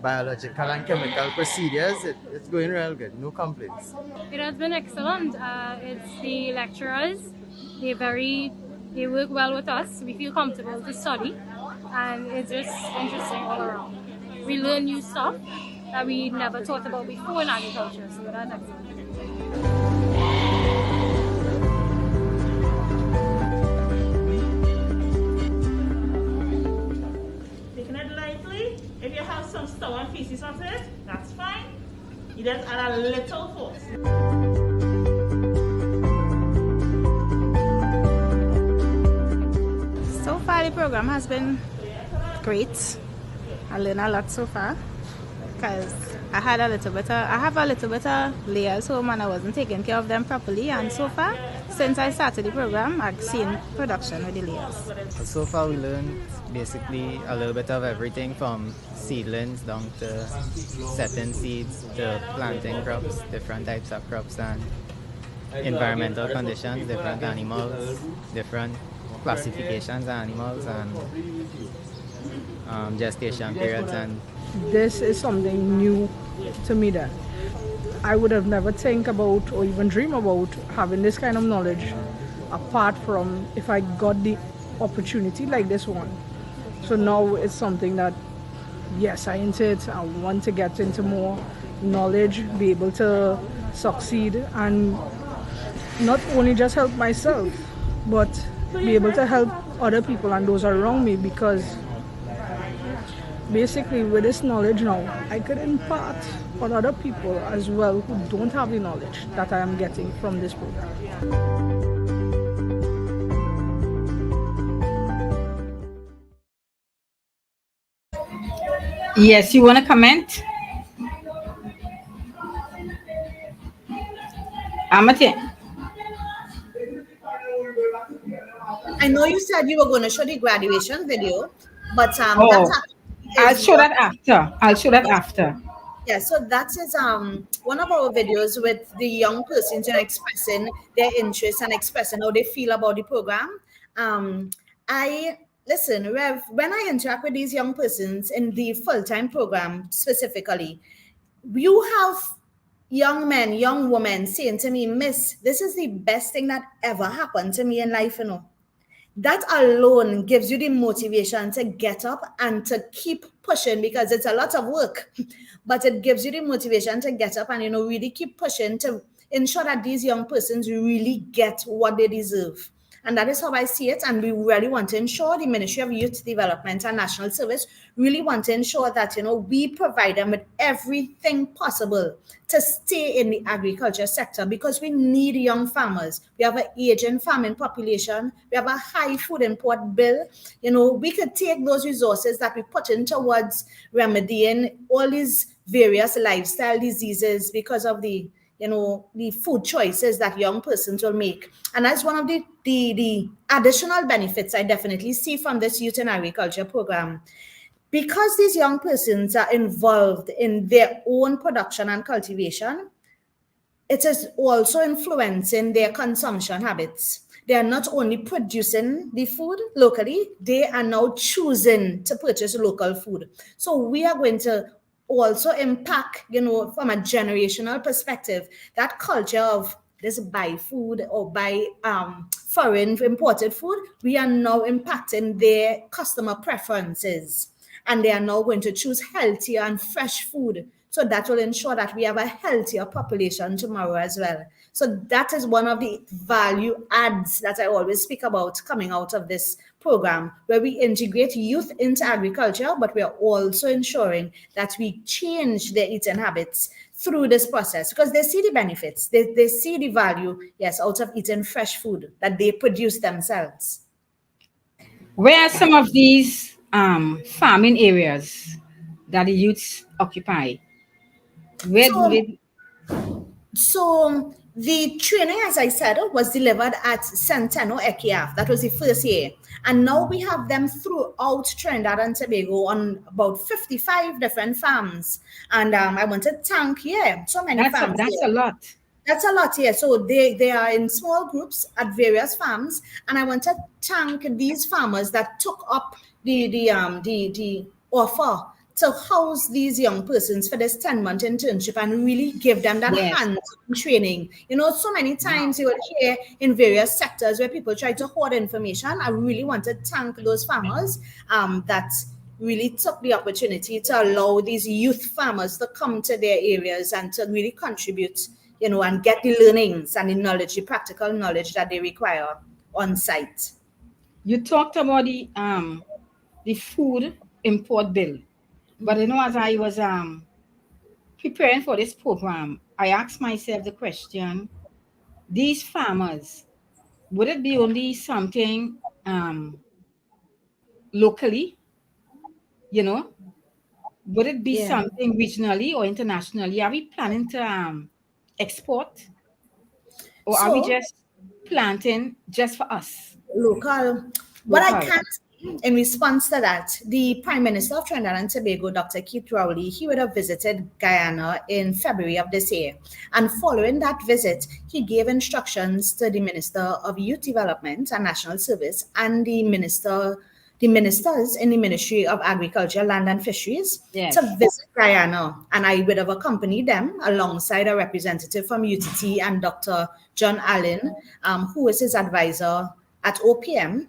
biological and chemical procedures. It's going real good, no complaints. It has been excellent. It's the lecturers, they work well with us. We feel comfortable to study, and it's just interesting all around. We learn new stuff that we never thought about before in agriculture, so that's excellent. Taking it lightly. If you have some stubborn pieces of it, that's fine. You just add a little force. So far the program has been great. I learned a lot so far because I have a little bit of layers home and I wasn't taking care of them properly, and so far since I started the program I've seen production with the layers. So far we learned basically a little bit of everything from seedlings down to setting seeds to planting crops, different types of crops and environmental conditions, different animals, different classifications of animals and gestation periods. And this is something new to me that I would have never think about or even dream about having this kind of knowledge apart from if I got the opportunity like this one. So now it's something that, yes, I into it. I want to get into more knowledge, be able to succeed and not only just help myself, but be able to help other people and those around me, because basically with this knowledge now, I could impart on other people as well who don't have the knowledge that I am getting from this program. Yes, you want to comment? Amate. I know you said you were going to show the graduation video, but I'll show that after. Yeah, so that is one of our videos with the young persons expressing their interest and expressing how they feel about the program. Listen, Rev, when I interact with these young persons in the full-time program specifically, you have young men, young women saying to me, Miss, this is the best thing that ever happened to me in life, you know. That alone gives you the motivation to get up and to keep pushing, because it's a lot of work, but it gives you the motivation to get up and, you know, really keep pushing to ensure that these young persons really get what they deserve. And that is how I see it. And we really want to ensure, the Ministry of Youth Development and National Service really want to ensure that, you know, we provide them with everything possible to stay in the agriculture sector, because we need young farmers. We have an aging farming population. We have a high food import bill. You know, we could take those resources that we put in towards remedying all these various lifestyle diseases because of the food choices that young persons will make. And that's one of the additional benefits I definitely see from this Youth in Agriculture program. Because these young persons are involved in their own production and cultivation, it is also influencing their consumption habits. They are not only producing the food locally, they are now choosing to purchase local food. So we are going to also impact, you know, from a generational perspective, that culture of just buy food or buy foreign imported food. We are now impacting their customer preferences, and they are now going to choose healthier and fresh food. So that will ensure that we have a healthier population tomorrow as well. So that is one of the value adds that I always speak about coming out of this program, where we integrate youth into agriculture, but we are also ensuring that we change their eating habits through this process, because they see the benefits, they see the value, yes, out of eating fresh food that they produce themselves. Where are some of these farming areas that the youths occupy? Where do So they? So the training, as I said, was delivered at Centeno EKIAF. That was the first year. And now we have them throughout Trinidad and Tobago on about 55 different farms. And I want to thank, so many farms That's a here. lot. That's a lot, yeah. So they are in small groups at various farms, and I want to thank these farmers that took up the offer to house these young persons for this 10-month internship and really give them that Yes. hands-on training. You know, so many times you will hear in various sectors where people try to hoard information. I really want to thank those farmers that really took the opportunity to allow these youth farmers to come to their areas and to really contribute, and get the learnings and the knowledge, the practical knowledge that they require on site. You talked about the food import bill, but as I was preparing for this program, I asked myself the question: these farmers, would it be only something locally? Would it be Yeah. something regionally or internationally? Are we planning to export, or are we So just planting just for us? local. What I Local. can say in response to that, the Prime Minister of Trinidad and Tobago, Dr. Keith Rowley, he would have visited Guyana in February of this year. And following that visit, he gave instructions to the Minister of Youth Development and National Service and the ministers in the Ministry of Agriculture, Land and Fisheries Yes. to visit Guyana. And I would have accompanied them alongside a representative from UTT and Dr. John Allen, who is his advisor at OPM,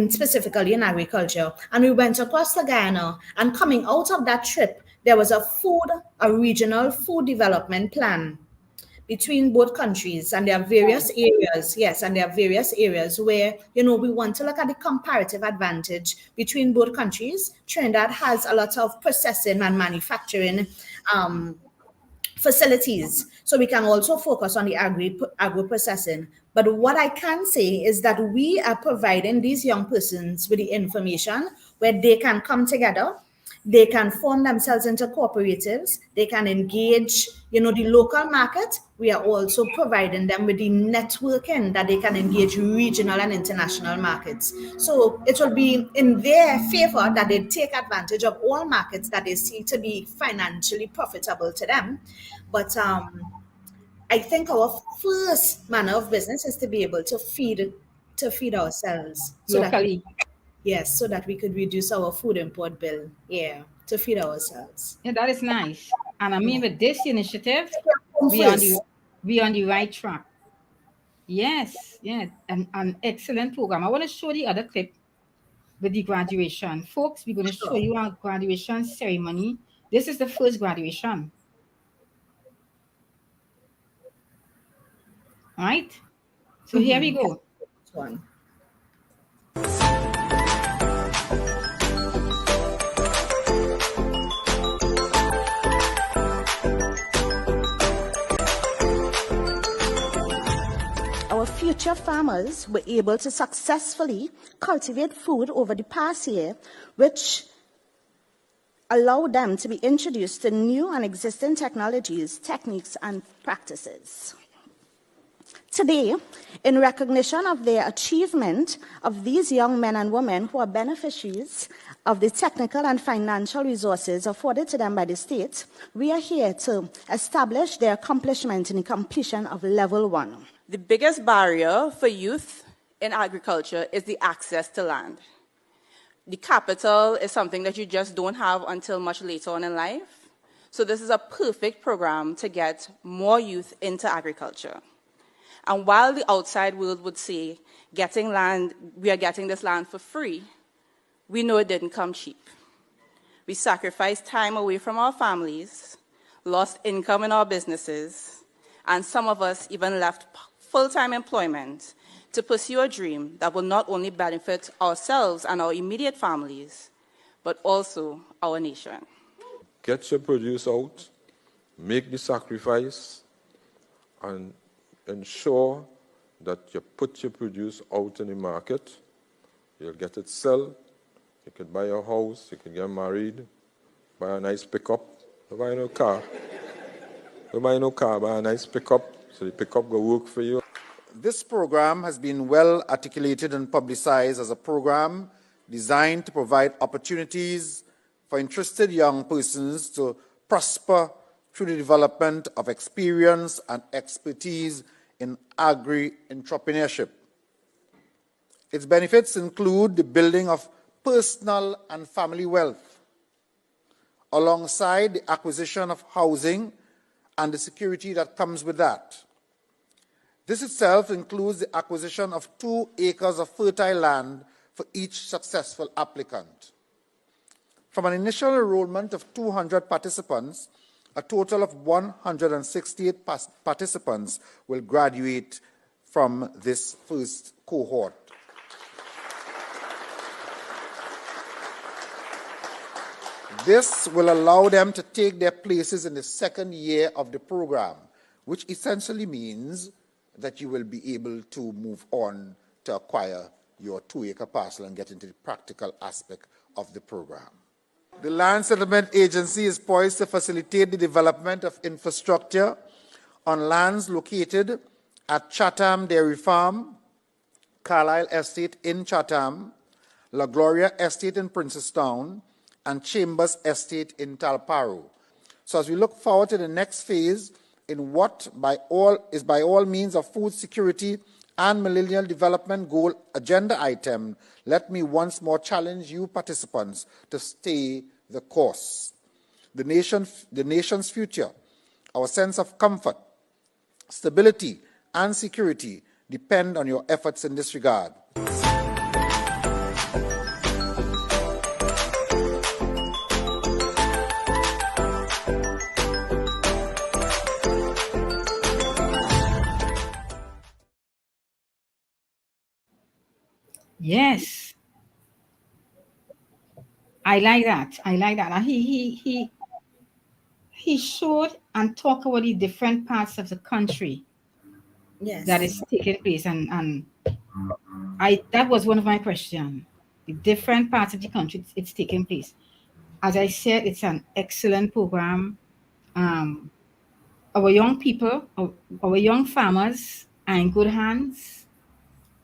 specifically in agriculture. And we went across to Guyana, and coming out of that trip, there was a regional food development plan between both countries, and there are various areas, where we want to look at the comparative advantage between both countries. Trinidad has a lot of processing and manufacturing facilities, so we can also focus on the agro processing. But what I can say is that we are providing these young persons with the information where they can come together, they can form themselves into cooperatives, they can engage, the local market. We are also providing them with the networking that they can engage regional and international markets. So it will be in their favor that they take advantage of all markets that they see to be financially profitable to them. But I think our first manner of business is to be able to feed ourselves, Locally. so that we could reduce our food import bill. Yeah, to feed ourselves. Yeah, that is nice. And I mean, with this initiative, Home we on first. the right track. Yes, yeah, an excellent program. I want to show the other clip with the graduation. Folks, we're going to show Sure. you our graduation ceremony. This is the first graduation. All right? So here we go. One. Our future farmers were able to successfully cultivate food over the past year, which allowed them to be introduced to new and existing technologies, techniques, and practices. Today, in recognition of their achievement of these young men and women who are beneficiaries of the technical and financial resources afforded to them by the state, we are here to establish their accomplishment in the completion of level 1. The biggest barrier for youth in agriculture is the access to land. The capital is something that you just don't have until much later on in life. So this is a perfect program to get more youth into agriculture. And while the outside world would say, getting land, we are getting this land for free, we know it didn't come cheap. We sacrificed time away from our families, lost income in our businesses, and some of us even left full-time employment to pursue a dream that will not only benefit ourselves and our immediate families, but also our nation. Get your produce out, make the sacrifice, and ensure that you put your produce out in the market. You'll get it sell. You can buy a house, you can get married, buy a nice pickup. Don't buy no car. Don't buy no car, buy a nice pickup, so the pickup will work for you. This program has been well articulated and publicized as a program designed to provide opportunities for interested young persons to prosper through the development of experience and expertise in agri-entrepreneurship. Its benefits include the building of personal and family wealth, alongside the acquisition of housing and the security that comes with that. This itself includes the acquisition of 2 acres of fertile land for each successful applicant. From an initial enrollment of 200 participants, a total of 168 participants will graduate from this first cohort. This will allow them to take their places in the second year of the program, which essentially means that you will be able to move on to acquire your 2-acre parcel and get into the practical aspect of the program. The Land Settlement Agency is poised to facilitate the development of infrastructure on lands located at Chatham Dairy Farm, Carlisle Estate in Chatham, La Gloria Estate in Princestown, and Chambers Estate in Talparo. So as we look forward to the next phase in what by all means of food security and Millennial Development Goal agenda item, let me once more challenge you participants to stay the course. The nation's future, our sense of comfort, stability, and security depend on your efforts in this regard. Yes. I like that. I like that. And he showed and talked about the different parts of the country that is taking place. And that was one of my questions. The different parts of the country it's taking place. As I said, it's an excellent program. Our young people, our young farmers are in good hands.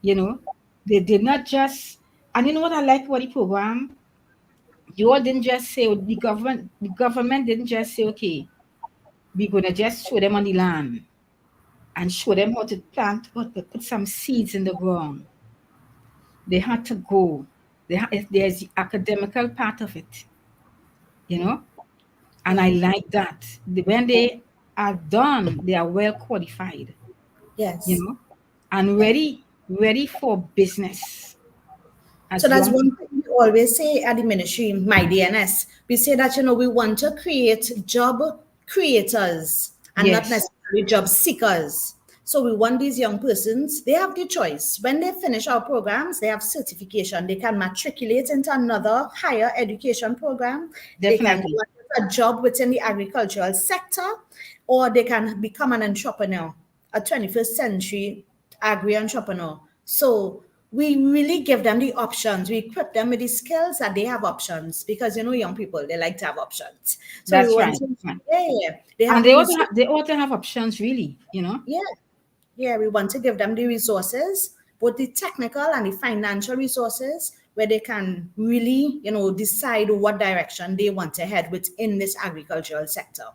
You know, they did not just, and you know what I like about the program? You all didn't just say, the government didn't just say, okay, we're going to just show them on the land and show them how to plant, how to put some seeds in the ground. They had to go. There's the academical part of it, you know? And I like that. When they are done, they are well qualified. Yes. You know? And ready for business. So that's one thing we always say at the ministry, my DNS. We say that, we want to create job creators and not necessarily job seekers. So we want these young persons, they have the choice. When they finish our programs, they have certification. They can matriculate into another higher education program. Definitely. They can get a job within the agricultural sector, or they can become an entrepreneur, a 21st century agri-entrepreneur. So we really give them the options. We equip them with the skills that they have options, because young people, they like to have options. So that's right. They ought to have options, really. Yeah, we want to give them the resources, both the technical and the financial resources, where they can really, decide what direction they want to head within this agricultural sector.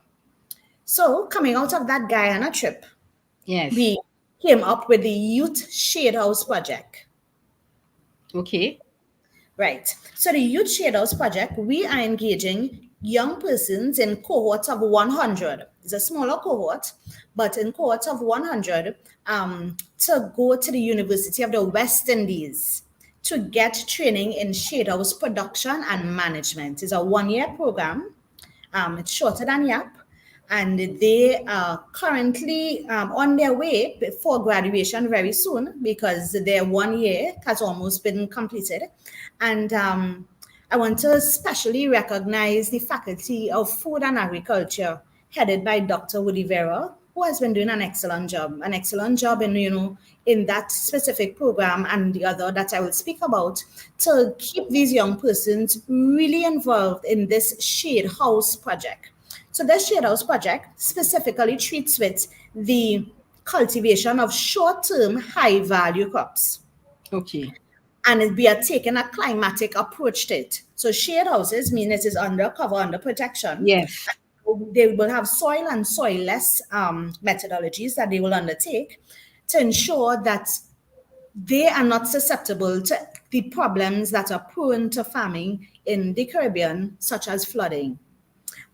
So coming out of that Guyana trip, we came up with the Youth Shade House Project. Okay. Right. So the Youth Shade House Project, we are engaging young persons in cohorts of 100. It's a smaller cohort, but in cohorts of 100 to go to the University of the West Indies to get training in shade house production and management. It's a 1-year program. It's shorter than YAP. and they are currently on their way for graduation very soon because their 1 year has almost been completed. And I want to especially recognize the Faculty of Food and Agriculture, headed by Dr. Woody Vera, who has been doing an excellent job in, in that specific program and the other that I will speak about, to keep these young persons really involved in this Shade House project. So the Shade House project specifically treats with the cultivation of short-term high-value crops. Okay. And we are taking a climatic approach to it. So shade houses mean it is under cover, under protection. Yes. They will have soil and soil-less methodologies that they will undertake to ensure that they are not susceptible to the problems that are prone to farming in the Caribbean, such as flooding.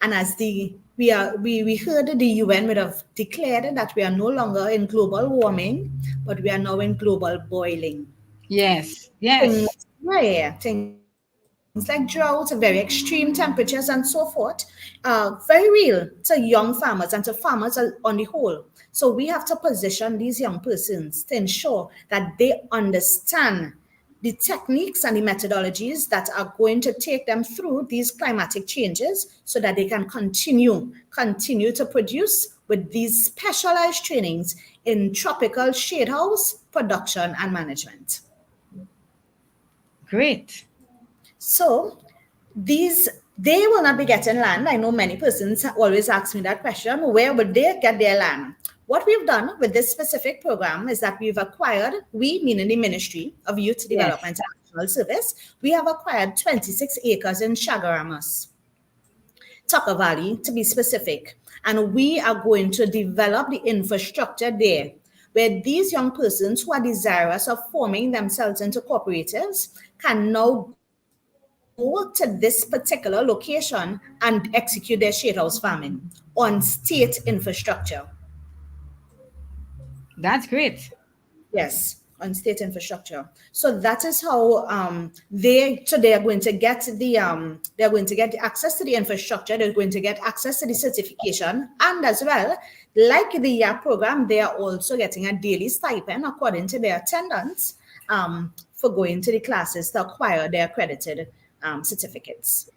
And as we heard the UN would have declared that we are no longer in global warming, but we are now in global boiling. Yes, yes. Things like drought, very extreme temperatures, and so forth, very real to young farmers and to farmers on the whole. So we have to position these young persons to ensure that they understand the techniques and the methodologies that are going to take them through these climatic changes so that they can continue to produce with these specialized trainings in tropical shade house production and management. Great. So they will not be getting land. I know many persons always ask me that question, where would they get their land? What we've done with this specific program is that we've acquired, we meaning the Ministry of Youth Development and National Service, we have acquired 26 acres in Chagaramas, Tucker Valley to be specific. And we are going to develop the infrastructure there where these young persons who are desirous of forming themselves into cooperatives can now go to this particular location and execute their shade house farming on state infrastructure. That's great. Yes, on state infrastructure. So that is how they are going to get access to the infrastructure. They're going to get access to the certification, and as well, like the YA program, they are also getting a daily stipend according to their attendance for going to the classes to acquire their accredited certificates.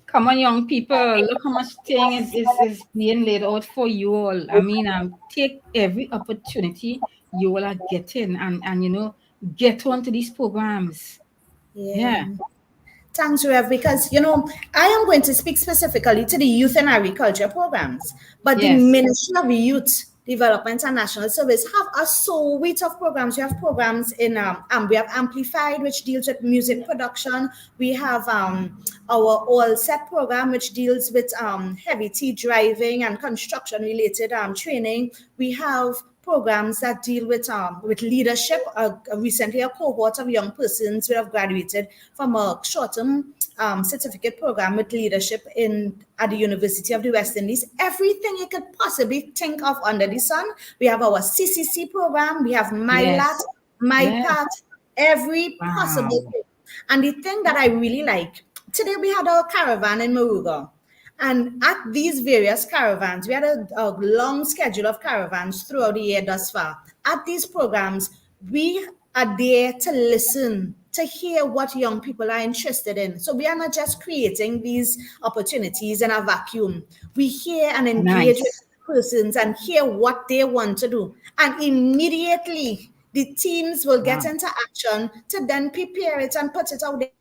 Come on, young people, look how much thing is being laid out for you all. I mean, take every opportunity you all are getting and get onto these programs. Yeah. Thanks, Rev, because I am going to speak specifically to the youth and agriculture programs, but the Ministry of Youth Development and National Service have a suite of programs. We have programs in we have Amplified, which deals with music production. We have our All Set program, which deals with heavy tea driving and construction related training. We have programs that deal with leadership. Recently, a cohort of young persons who have graduated from a short-term certificate program with leadership at the University of the West Indies. Everything you could possibly think of under the sun. We have our CCC program. We have MyLat, MyPath, every possible thing. And the thing that I really like, today we had our caravan in Moruga. And at these various caravans, we had a long schedule of caravans throughout the year thus far. At these programs, we are there to listen, to hear what young people are interested in. So we are not just creating these opportunities in a vacuum. We hear and engage with persons and hear what they want to do. And immediately, the teams will get into action to then prepare it and put it out there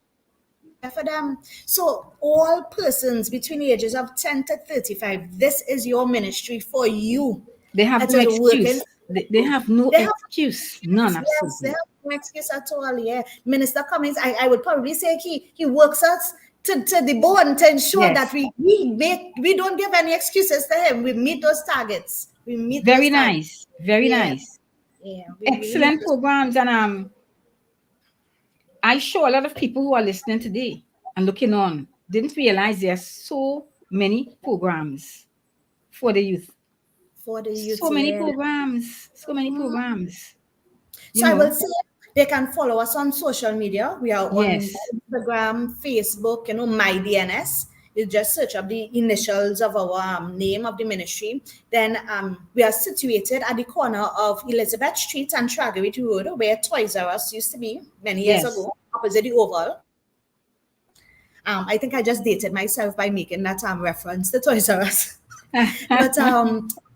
for them. So all persons between the ages of 10 to 35, this is your ministry for you. They have no excuse. They have no excuse. None, absolutely. Yes, they have no excuse at all, Minister Cummings, I would probably say he works us to the bone to ensure that we don't give any excuses to him. We meet those targets. We meet Very nice. Very nice. Yeah, excellent programs. And I sure a lot of people who are listening today and looking on didn't realize there are so many programs for the youth. For the youth. So many programs. So many programs. So I will say they can follow us on social media. We are on Instagram, Facebook, MyDNS. you just search up the initials of our name of the ministry. Then we are situated at the corner of Elizabeth Street and Traggery Road, where Toys R Us used to be many years Yes. ago, opposite the Oval. I think I just dated myself by making that reference to Toys R Us. But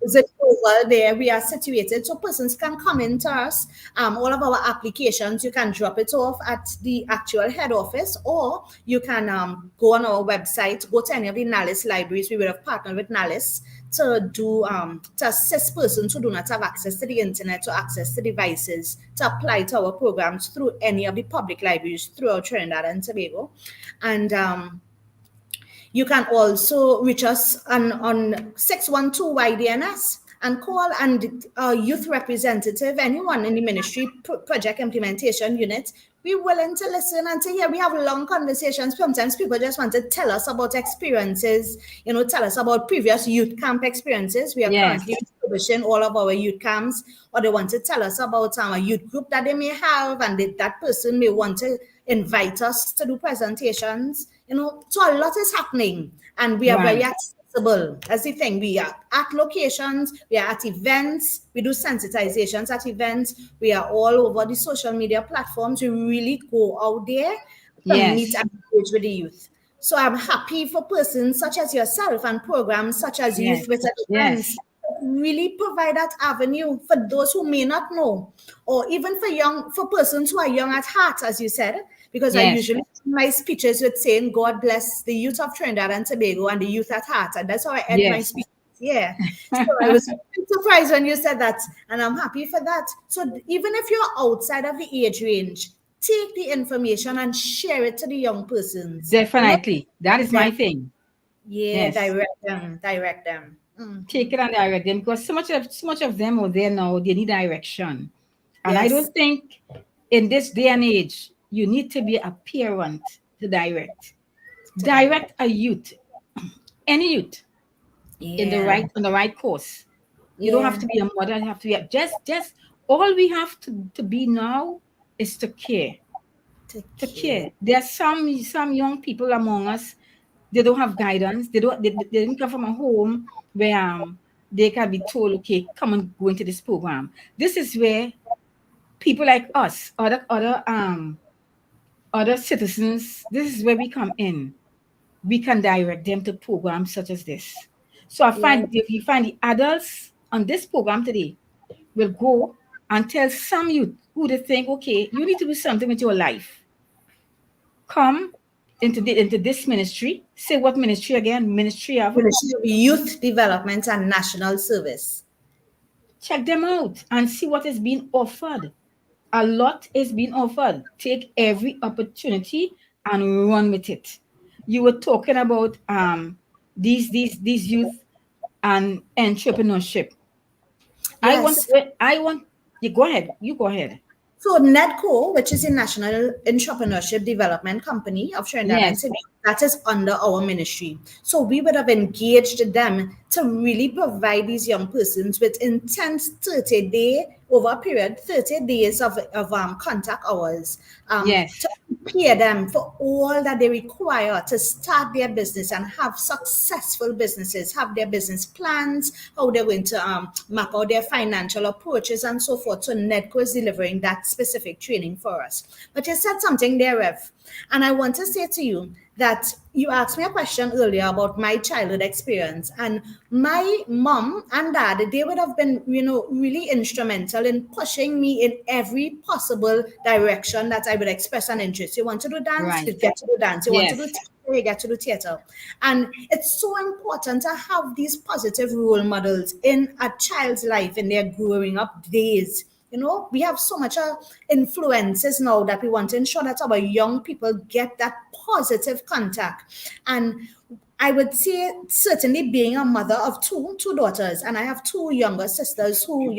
the over there we are situated, so persons can come into us. All of our applications, you can drop it off at the actual head office, or you can go on our website, go to any of the NALIS libraries. We would have partnered with NALIS to do to assist persons who do not have access to the internet or access to devices to apply to our programs through any of the public libraries throughout Trinidad and Tobago. And you can also reach us on 612 YDNS and call, and a youth representative, anyone in the ministry project implementation unit, we're willing to listen and to hear. We have long conversations. Sometimes people just want to tell us about experiences, tell us about previous youth camp experiences. We are currently publishing all of our youth camps, or they want to tell us about a youth group that they may have, and that person may want to invite us to do presentations. So a lot is happening, and we are very accessible. That's the thing. We are at locations, we are at events, we do sensitizations at events, we are all over the social media platforms. We really go out there to meet and engage with the youth. So I'm happy for persons such as yourself and programs such as Youth with a Difference really provide that avenue for those who may not know, or even for persons who are young at heart, as you said, because I usually my speeches with saying, God bless the youth of Trinidad and Tobago and the youth at heart. And that's how I end my speech. Yeah. So I was surprised when you said that, and I'm happy for that. So even if you're outside of the age range, take the information and share it to the young persons. Definitely. That is my thing. Yeah, direct them. Take it and direct them, because so much of them are there now, they need direction. And I don't think in this day and age, you need to be a parent to direct. Direct a youth, any youth, on the right course. You don't have to be a mother, you have to be just all we have to be now is to care. To care. There are some young people among us, they don't have guidance. They didn't come from a home where they can be told, okay, come and go into this program. This is where people like us, other citizens, this is where we come in. We can direct them to programs such as this. So I find if you find the adults on this program today will go and tell some youth who they think, okay, you need to do something with your life. Come into this ministry. Say what ministry again? Ministry of Youth Development and National Service. Check them out and see what is being offered. A lot is being offered. Take every opportunity and run with it. You were talking about these youth and entrepreneurship. Yes. I want you go ahead. You go ahead. So NEDCO, which is a National Entrepreneurship Development Company of Trinidad and Tobago, that is under our ministry. So we would have engaged them to really provide these young persons with intense 30-day, over a period, 30 days of contact hours to prepare them for all that they require to start their business and have successful businesses, have their business plans, how they're going to map out their financial approaches and so forth. So NEDCO is delivering that specific training for us. But you said something there, Rev, and I want to say to you that you asked me a question earlier about my childhood experience, and my mom and dad, they would have been, really instrumental in pushing me in every possible direction that I would express an interest. You want to do dance, you get to do dance. You want to do theater, you get to do theater. And it's so important to have these positive role models in a child's life in their growing up days. We have so much influences now that we want to ensure that our young people get that positive contact. And I would say certainly being a mother of two daughters, and I have two younger sisters who,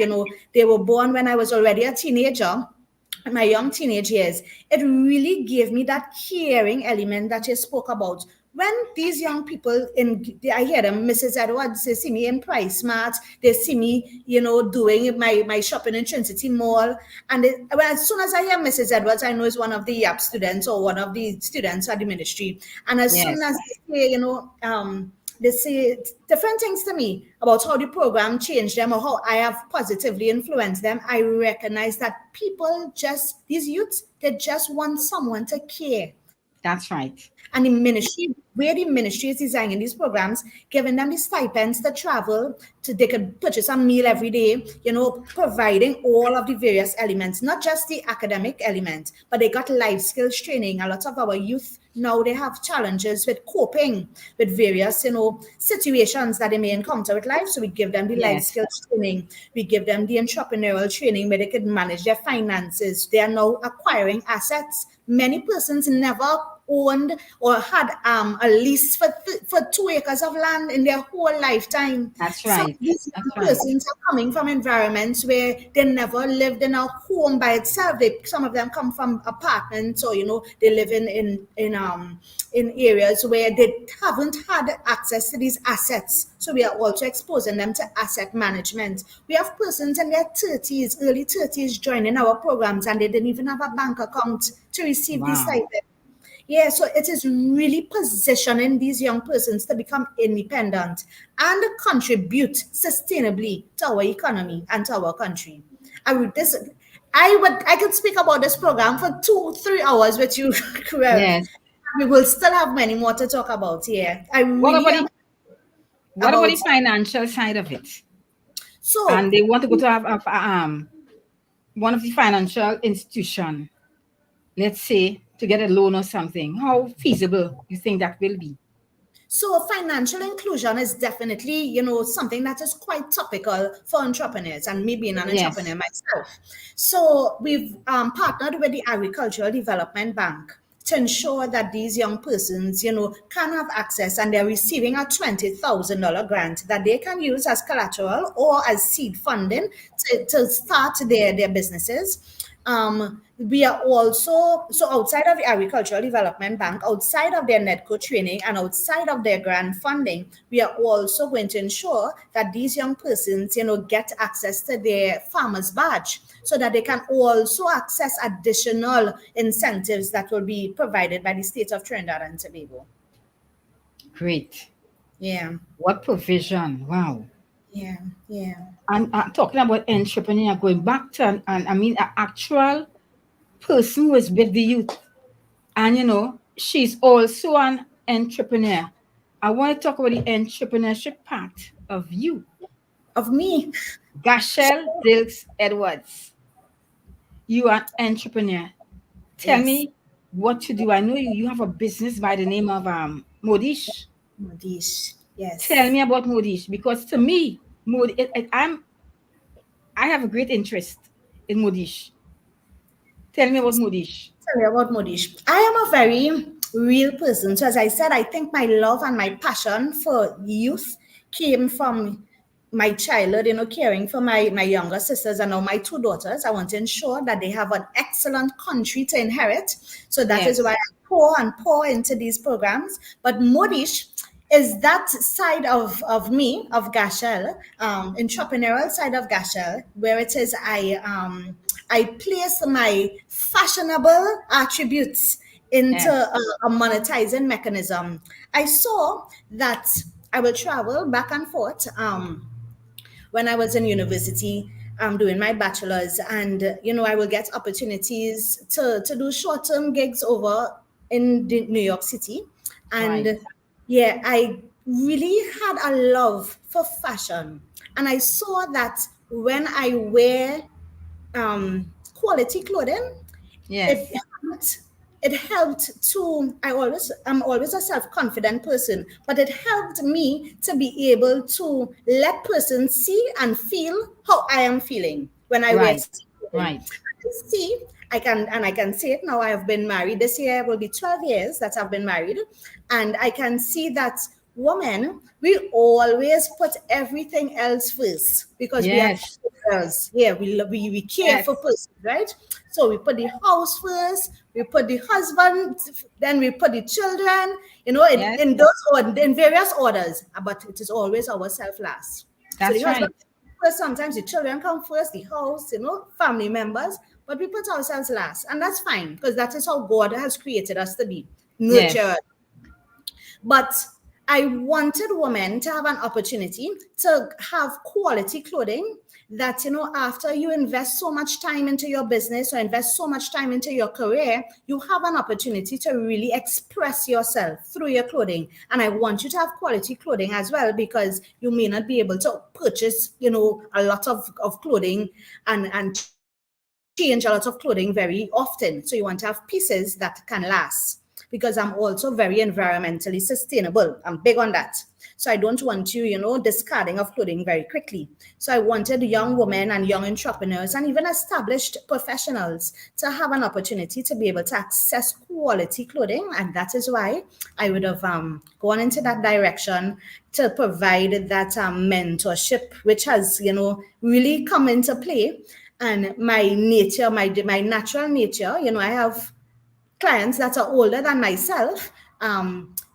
they were born when I was already a teenager, in my young teenage years. It really gave me that caring element that you spoke about, when these young people I hear them, Mrs. Edwards, they see me in Price Mart, they see me, doing my shopping in Trinity Mall, and as soon as I hear Mrs. Edwards, I know it's one of the YAP students or one of the students at the ministry, and as soon Yes, as they say different things to me about how the program changed them or how I have positively influenced them, I recognize that these youths, they just want someone to care. that's right. And the ministry, where the ministry is designing these programs, giving them the stipends to travel, they could purchase a meal every day, providing all of the various elements, not just the academic element, but they got life skills training. A lot of our youth now, they have challenges with coping with various, situations that they may encounter with life. So we give them the life Yes, skills training. We give them the entrepreneurial training where they can manage their finances. They are now acquiring assets. Many persons never owned or had a lease for 2 acres of land in their whole lifetime. that's Some of right. these That's young right. persons are coming from environments where they never lived in a home by itself. Some of them come from apartments, or they live in areas where they haven't had access to these assets. So we are also exposing them to asset management. We have persons in their 30s, early 30s, joining our programs, and they didn't even have a bank account to receive these Wow. stipends. Yeah, so it is really positioning these young persons to become independent and contribute sustainably to our economy and to our country. I could speak about this program for 2-3 hours with you, Kuel. Yes. We will still have many more to talk about here. I What really about am the about financial side of it? And so they want to go to have one of the financial institution, let's say, to get a loan or something. How feasible you think that will be? So financial inclusion is definitely, something that is quite topical for entrepreneurs, and me being an Yes. entrepreneur myself. So we've partnered with the Agricultural Development Bank to ensure that these young persons, can have access, and they're receiving a $20,000 grant that they can use as collateral or as seed funding to start their businesses. We are also, so outside of the Agricultural Development Bank, outside of their NEDCO training, and outside of their grant funding, we are also going to ensure that these young persons, get access to their farmer's badge, so that they can also access additional incentives that will be provided by the state of Trinidad and Tobago. Great. Yeah, What provision? Wow. yeah, yeah. And talking about entrepreneur, going back to an I mean, an actual person who is with the youth, and she's also an entrepreneur. I want to talk about the entrepreneurship part of you, Of me. Gachelle Gilkes-Edwards. You are an entrepreneur. Tell Yes. me what you do. I know you have a business by the name of Modish. Modish. Tell Yes. me about Modish, because to me, I have a great interest in Modish. Tell me about Modish. Tell me about Modish. I am a very real person. So as I said, I think my love and my passion for youth came from my childhood, caring for my younger sisters and now my two daughters. I want to ensure that they have an excellent country to inherit. So that is Yes. why I pour into these programs. But Modish is that side of me, of Gachelle, entrepreneurial side of Gachelle, where it is I place my fashionable attributes into Yes. a monetizing mechanism. I saw that I will travel back and forth when I was in university doing my bachelor's, and I will get opportunities to do short-term gigs over in New York City. Right. And yeah, I really had a love for fashion, and I saw that when I wear quality clothing, it Yes. helped it helped to I'm always a self-confident person, but it helped me to be able to let persons see and feel how I am feeling when I wear Right. clothing. Right. See, I can say it now. I have been married this year, will be 12 years that I've been married, and I can see that women, we always put everything else first because we are Yes. girls. Yeah, we care Yes. for person, right? So we put the house first, we put the husband, then we put the children, Yes. in those order, in various orders, but it is always ourselves last. So the That's husband right. first, sometimes the children come first, the house, family members, but we put ourselves last. And that's fine because that is how God has created us to be Yes. nurtured. But I wanted women to have an opportunity to have quality clothing that, after you invest so much time into your business or invest so much time into your career, you have an opportunity to really express yourself through your clothing. And I want you to have quality clothing as well, because you may not be able to purchase, a lot of clothing and change a lot of clothing very often. So you want to have pieces that can last, because I'm also very environmentally sustainable. I'm big on that. So I don't want you, discarding of clothing very quickly. So I wanted young women and young entrepreneurs and even established professionals to have an opportunity to be able to access quality clothing. And that is why I would have gone into that direction to provide that mentorship, which has, really come into play. And my nature, my natural nature, I have clients that are older than myself.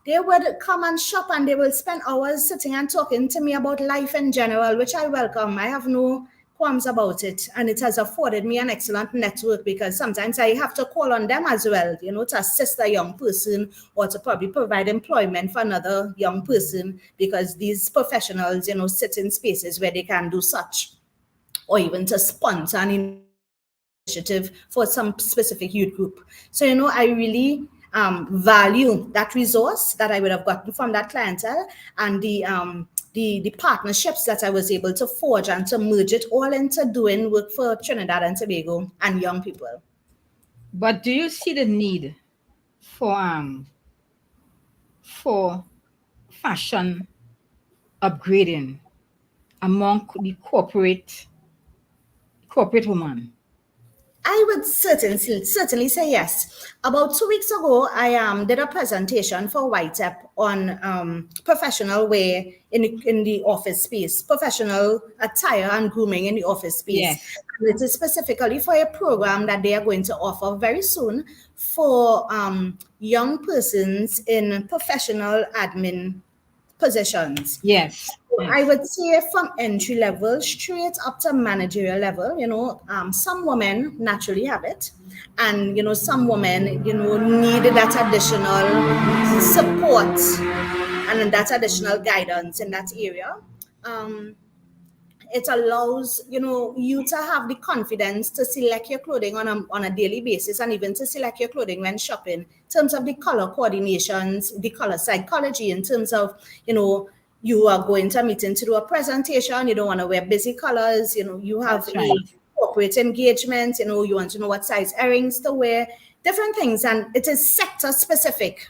They would come and shop and they will spend hours sitting and talking to me about life in general, which I welcome. I have no qualms about it. And it has afforded me an excellent network, because sometimes I have to call on them as well, to assist a young person or to probably provide employment for another young person, because these professionals, sit in spaces where they can do such, or even to sponsor an initiative for some specific youth group. So, I really value that resource that I would have gotten from that clientele, and the partnerships that I was able to forge and to merge it all into doing work for Trinidad and Tobago and young people. But do you see the need for fashion upgrading among the corporate woman? I would certainly say yes. About 2 weeks ago, I did a presentation for YTEP on professional wear in the office space, professional attire and grooming in the office space. Yes. And it is specifically for a program that they are going to offer very soon for young persons in professional admin positions. Yes. I would say from entry level straight up to managerial level, some women naturally have it. And, some women, need that additional support and that additional guidance in that area. It allows you to have the confidence to select your clothing on a daily basis, and even to select your clothing when shopping, in terms of the color coordinations, the color psychology, in terms of you are going to a meeting to do a presentation, you don't want to wear busy colors, you have That's a right. corporate engagement, you want to know what size earrings to wear, different things, and it is sector specific.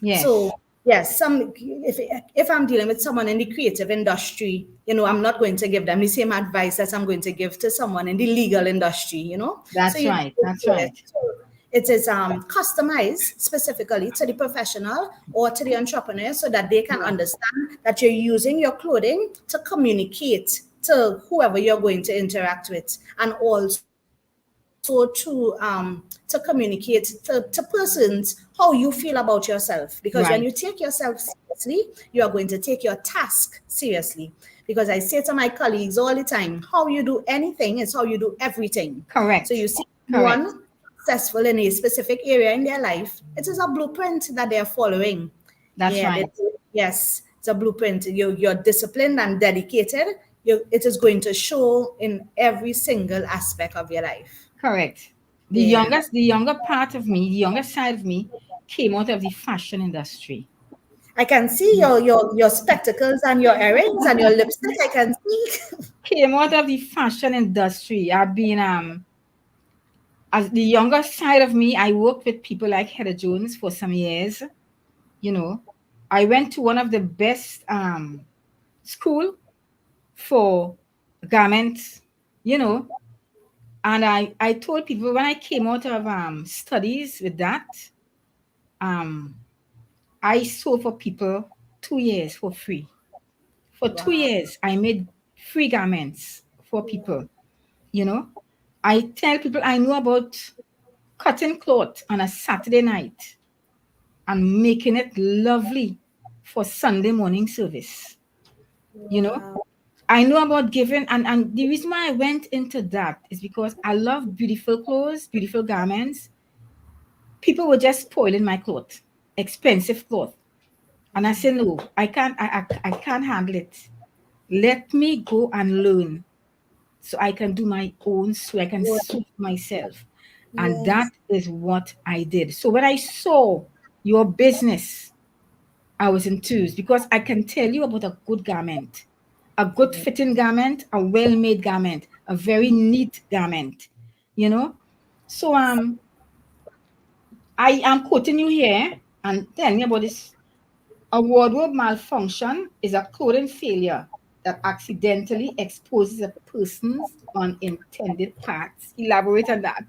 Yes. So yes, if I'm dealing with someone in the creative industry, I'm not going to give them the same advice that I'm going to give to someone in the legal industry. So That's right. That's yeah, right. so it is customized specifically to the professional or to the entrepreneur, so that they can understand that you're using your clothing to communicate to whoever you're going to interact with, and also to communicate to persons how you feel about yourself. Because when Right. you take yourself seriously, you are going to take your task seriously. Because I say to my colleagues all the time, how you do anything is how you do everything. So Correct. you see Correct. one successful in a specific area in their life, it is a blueprint that they're following. That's Yeah, right. yes, it's a blueprint. You're disciplined and dedicated. It is going to show in every single aspect of your life. Correct. Yeah. The younger part of me, the younger side of me, came out of the fashion industry. I can see your spectacles and your earrings and your lipstick. I can see. Came out of the fashion industry. I've been as the younger side of me, I worked with people like Heather Jones for some years. You know, I went to one of the best school for garments, you know, and I told people when I came out of studies with that, I sew for people 2 years for free. For 2 years, I made free garments for people. You know, I tell people I know about cutting cloth on a Saturday night and making it lovely for Sunday morning service. You know, I know about giving, and the reason why I went into that is because I love beautiful clothes, beautiful garments. People were just spoiling my cloth, expensive cloth. And I said, no, I can't handle it. Let me go and learn so I can do my own, so I can suit myself. And that Yes. is what I did. So when I saw your business, I was enthused because I can tell you about a good garment, a good fitting garment, a well-made garment, a very neat garment, you know. So I am quoting you here and telling me about this. A wardrobe malfunction is a clothing failure that accidentally exposes a person's unintended parts. Elaborate on that.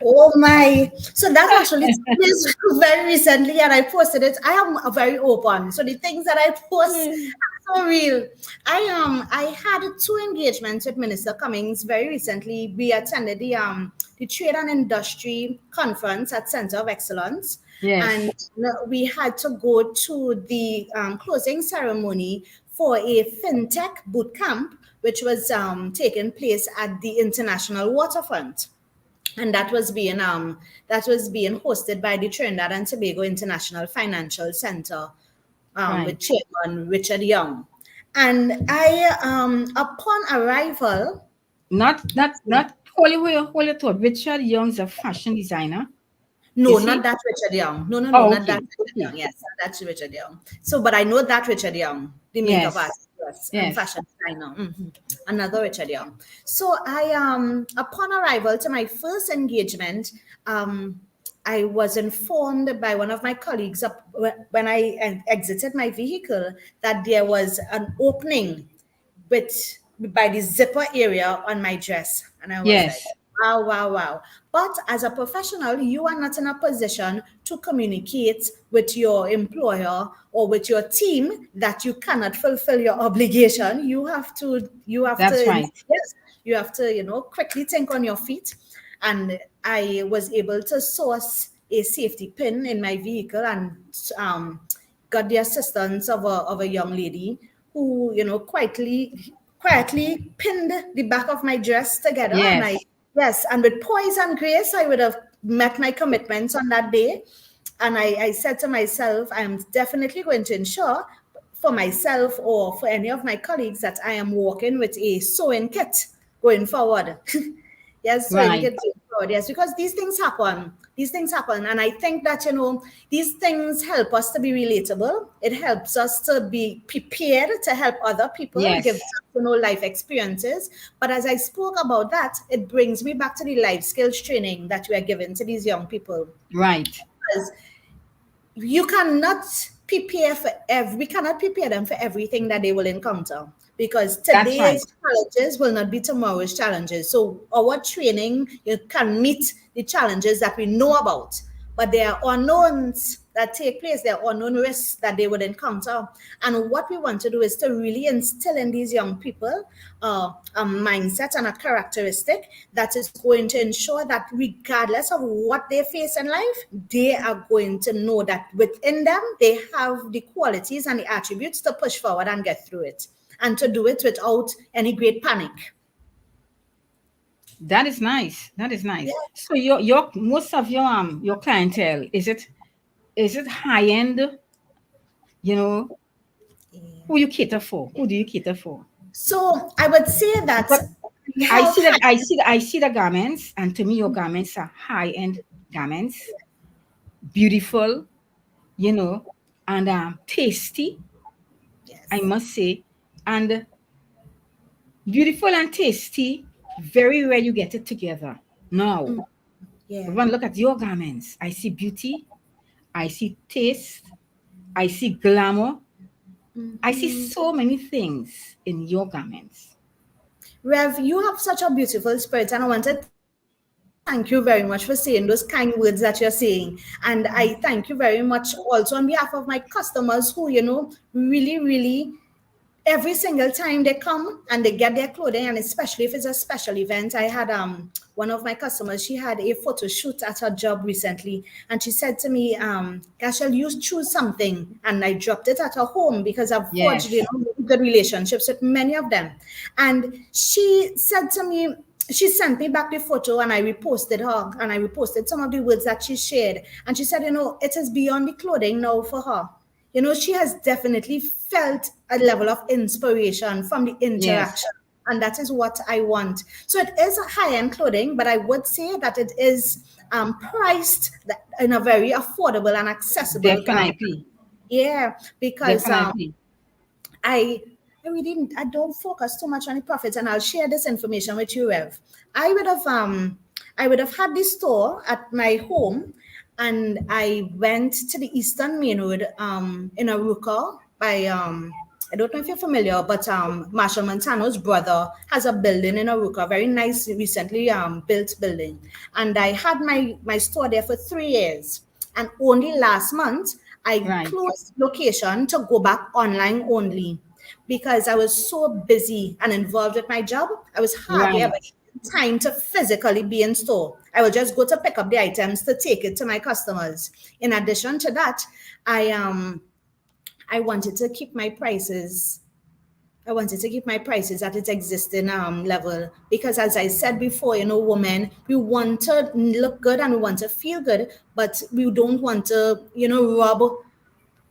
Oh my! So that actually is very recently, and I posted it. I am very open, so the things that I post are so real. I had two engagements with Minister Cummings very recently. We attended the Trade and Industry Conference at Center of Excellence, Yes. and we had to go to the closing ceremony for a fintech boot camp, which was taking place at the International Waterfront, and that was being hosted by the Trinidad and Tobago International Financial Center, with Right. Chairman Richard Young. And I, upon arrival, Not Holy thought. Richard Young's a fashion designer. no, Is not he? that Richard Young. No, no, no, Oh, not that okay. Richard Okay. Young. Yes, that's Richard Young. So, but I know that Richard Young, the makeup Yes. artist, yes, and Yes. fashion designer. Another Richard Young. So I, upon arrival to my first engagement, I was informed by one of my colleagues when I exited my vehicle that there was an opening with by the zipper area on my dress, and I was like, Yes. wow, wow, wow. But as a professional, you are not in a position to communicate with your employer or with your team that you cannot fulfill your obligation. That's right. Yes, you have to, quickly think on your feet. And I was able to source a safety pin in my vehicle, and got the assistance of a young lady who, quietly pinned the back of my dress together. And I, Yes. yes, and with poise and grace, I would have met my commitments on that day. And I said to myself, I am definitely going to ensure for myself or for any of my colleagues that I am working with a sewing kit going forward. Yes, sewing Right. kit going forward. Yes, because these things happen. These things happen. And I think that, these things help us to be relatable. It helps us to be prepared to help other people, give Yes. them, life experiences. But as I spoke about that, it brings me back to the life skills training that we are giving to these young people. Right. Because you cannot we cannot prepare them for everything that they will encounter, because That's right. today's challenges will not be tomorrow's challenges. So our training, you can meet the challenges that we know about, but there are unknowns that take place, there are unknown risks that they would encounter. And what we want to do is to really instill in these young people a mindset and a characteristic that is going to ensure that regardless of what they face in life, they are going to know that within them, they have the qualities and the attributes to push forward and get through it, and to do it without any great panic. That is nice. That is nice. Yeah. So your most of your clientele, is it high end, you know, who you cater for? Who do you cater for? So I would say that Because we I have see that I see the garments, and to me your garments are high end garments, beautiful, you know, and tasty, I yes. must say, and beautiful and tasty. Very rare you get it together. Now, Yeah. when I look at your garments, I see beauty, I see taste, I see glamour, I see so many things in your garments. Rev, you have such a beautiful spirit, and I wanted Thank you very much for saying those kind words that you're saying. And I thank you very much also on behalf of my customers who, really, really every single time they come and they get their clothing, and especially if it's a special event. I had one of my customers, she had a photo shoot at her job recently, and she said to me, Gachelle, you choose something, and I dropped it at her home because I've forged good relationships with many of them. And she said to me, she sent me back the photo, and I reposted her, and I reposted some of the words that she shared, and she said, it is beyond the clothing now for her. She has definitely felt a level of inspiration from the interaction. Yes. And that is what I want. So it is a high-end clothing, but I would say that it is priced in a very affordable and accessible. Definitely. Because I don't focus too much on the profits, and I'll share this information with you, Rev. I would have had this store at my home, and I went to the Eastern Main Road in Aruka by I don't know if you're familiar, but Marshall Montano's brother has a building in Aruka, very nice, recently built building. And I had my store there for 3 years. And only last month, I closed location to go back online only because I was so busy and involved with my job. I was hardly ever time to physically be in store. I will just go to pick up the items to take it to my customers. In addition to that, I wanted to keep my prices. I wanted to keep my prices at its existing level because, as I said before, women, we want to look good and we want to feel good, but we don't want to, rob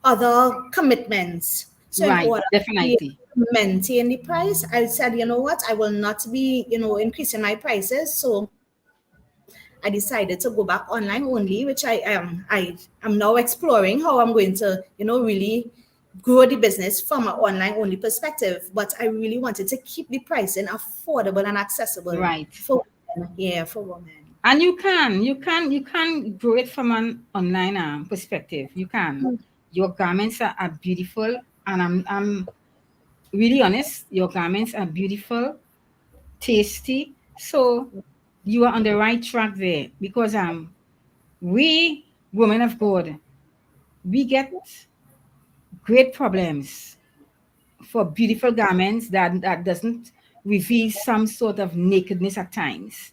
other commitments. So in order definitely to maintain the price, I said, I will not be, increasing my prices. So I decided to go back online only, which I am now exploring how I'm going to, really grow the business from an online only perspective. But I really wanted to keep the pricing affordable and accessible for women. For women. And you can grow it from an online perspective. You can. Your garments are beautiful, and I'm really honest. Your garments are beautiful, tasty. So you are on the right track there, because we women of God, we get great problems for beautiful garments that doesn't reveal some sort of nakedness at times.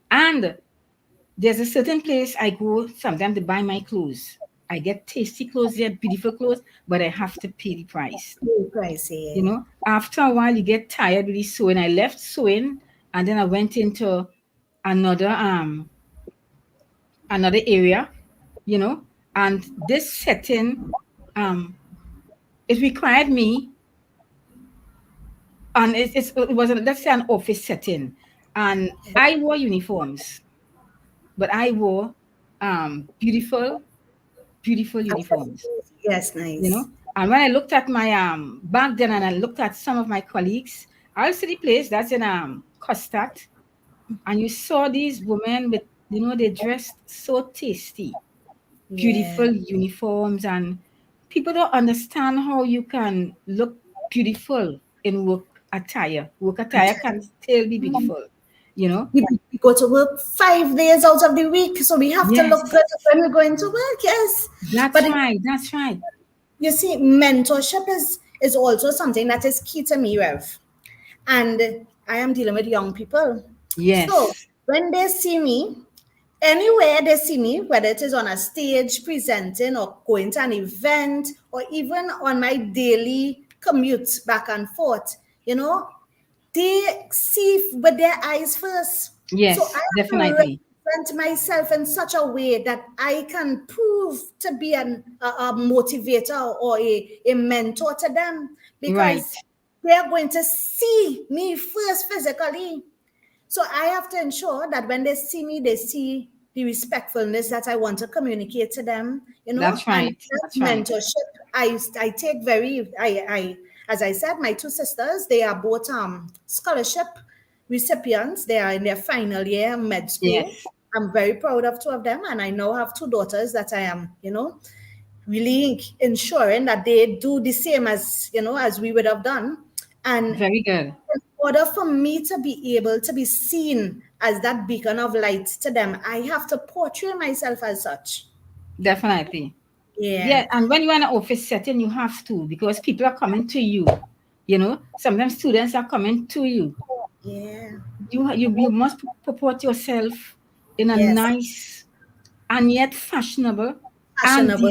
And there's a certain place I go sometimes to buy my clothes. I get tasty clothes there, beautiful clothes, but I have to pay the price. After a while, you get tired with the sewing. I left sewing, and then I went into another area, and this setting, it required me, and it was, let's say, an office setting, and I wore uniforms, but I wore beautiful uniforms. Yes, nice. And when I looked at my back then, and I looked at some of my colleagues, I'll see the place that's in Custard, and you saw these women with, they dressed so tasty, beautiful uniforms, and people don't understand how you can look beautiful in work attire. Work attire can still be beautiful. We go to work 5 days out of the week, so we have to look good when we're going to work. Yes, that's right. You see, mentorship is also something that is key to me, Rev. And I am dealing with young people. Yes. So when they see me, anywhere they see me, whether it is on a stage presenting or going to an event, or even on my daily commute back and forth, they see with their eyes first. Yes, so I definitely. Represent myself in such a way that I can prove to be a motivator or a mentor to them, because they are going to see me first physically. So I have to ensure that when they see me, they see the respectfulness that I want to communicate to them. That's right. And mentorship, I take very, as I said, my two sisters, they are both scholarship recipients. They are in their final year med school. Yes. I'm very proud of two of them, and I now have two daughters that I am, really ensuring that they do the same as, as we would have done. And very good. In order for me to be able to be seen as that beacon of light to them, I have to portray myself as such. Definitely. Yeah. Yeah, and when you're in an office setting, you have to, because people are coming to you. You know, sometimes students are coming to you. Yeah. You must purport yourself in a Yes. nice and yet fashionable and Fashionable.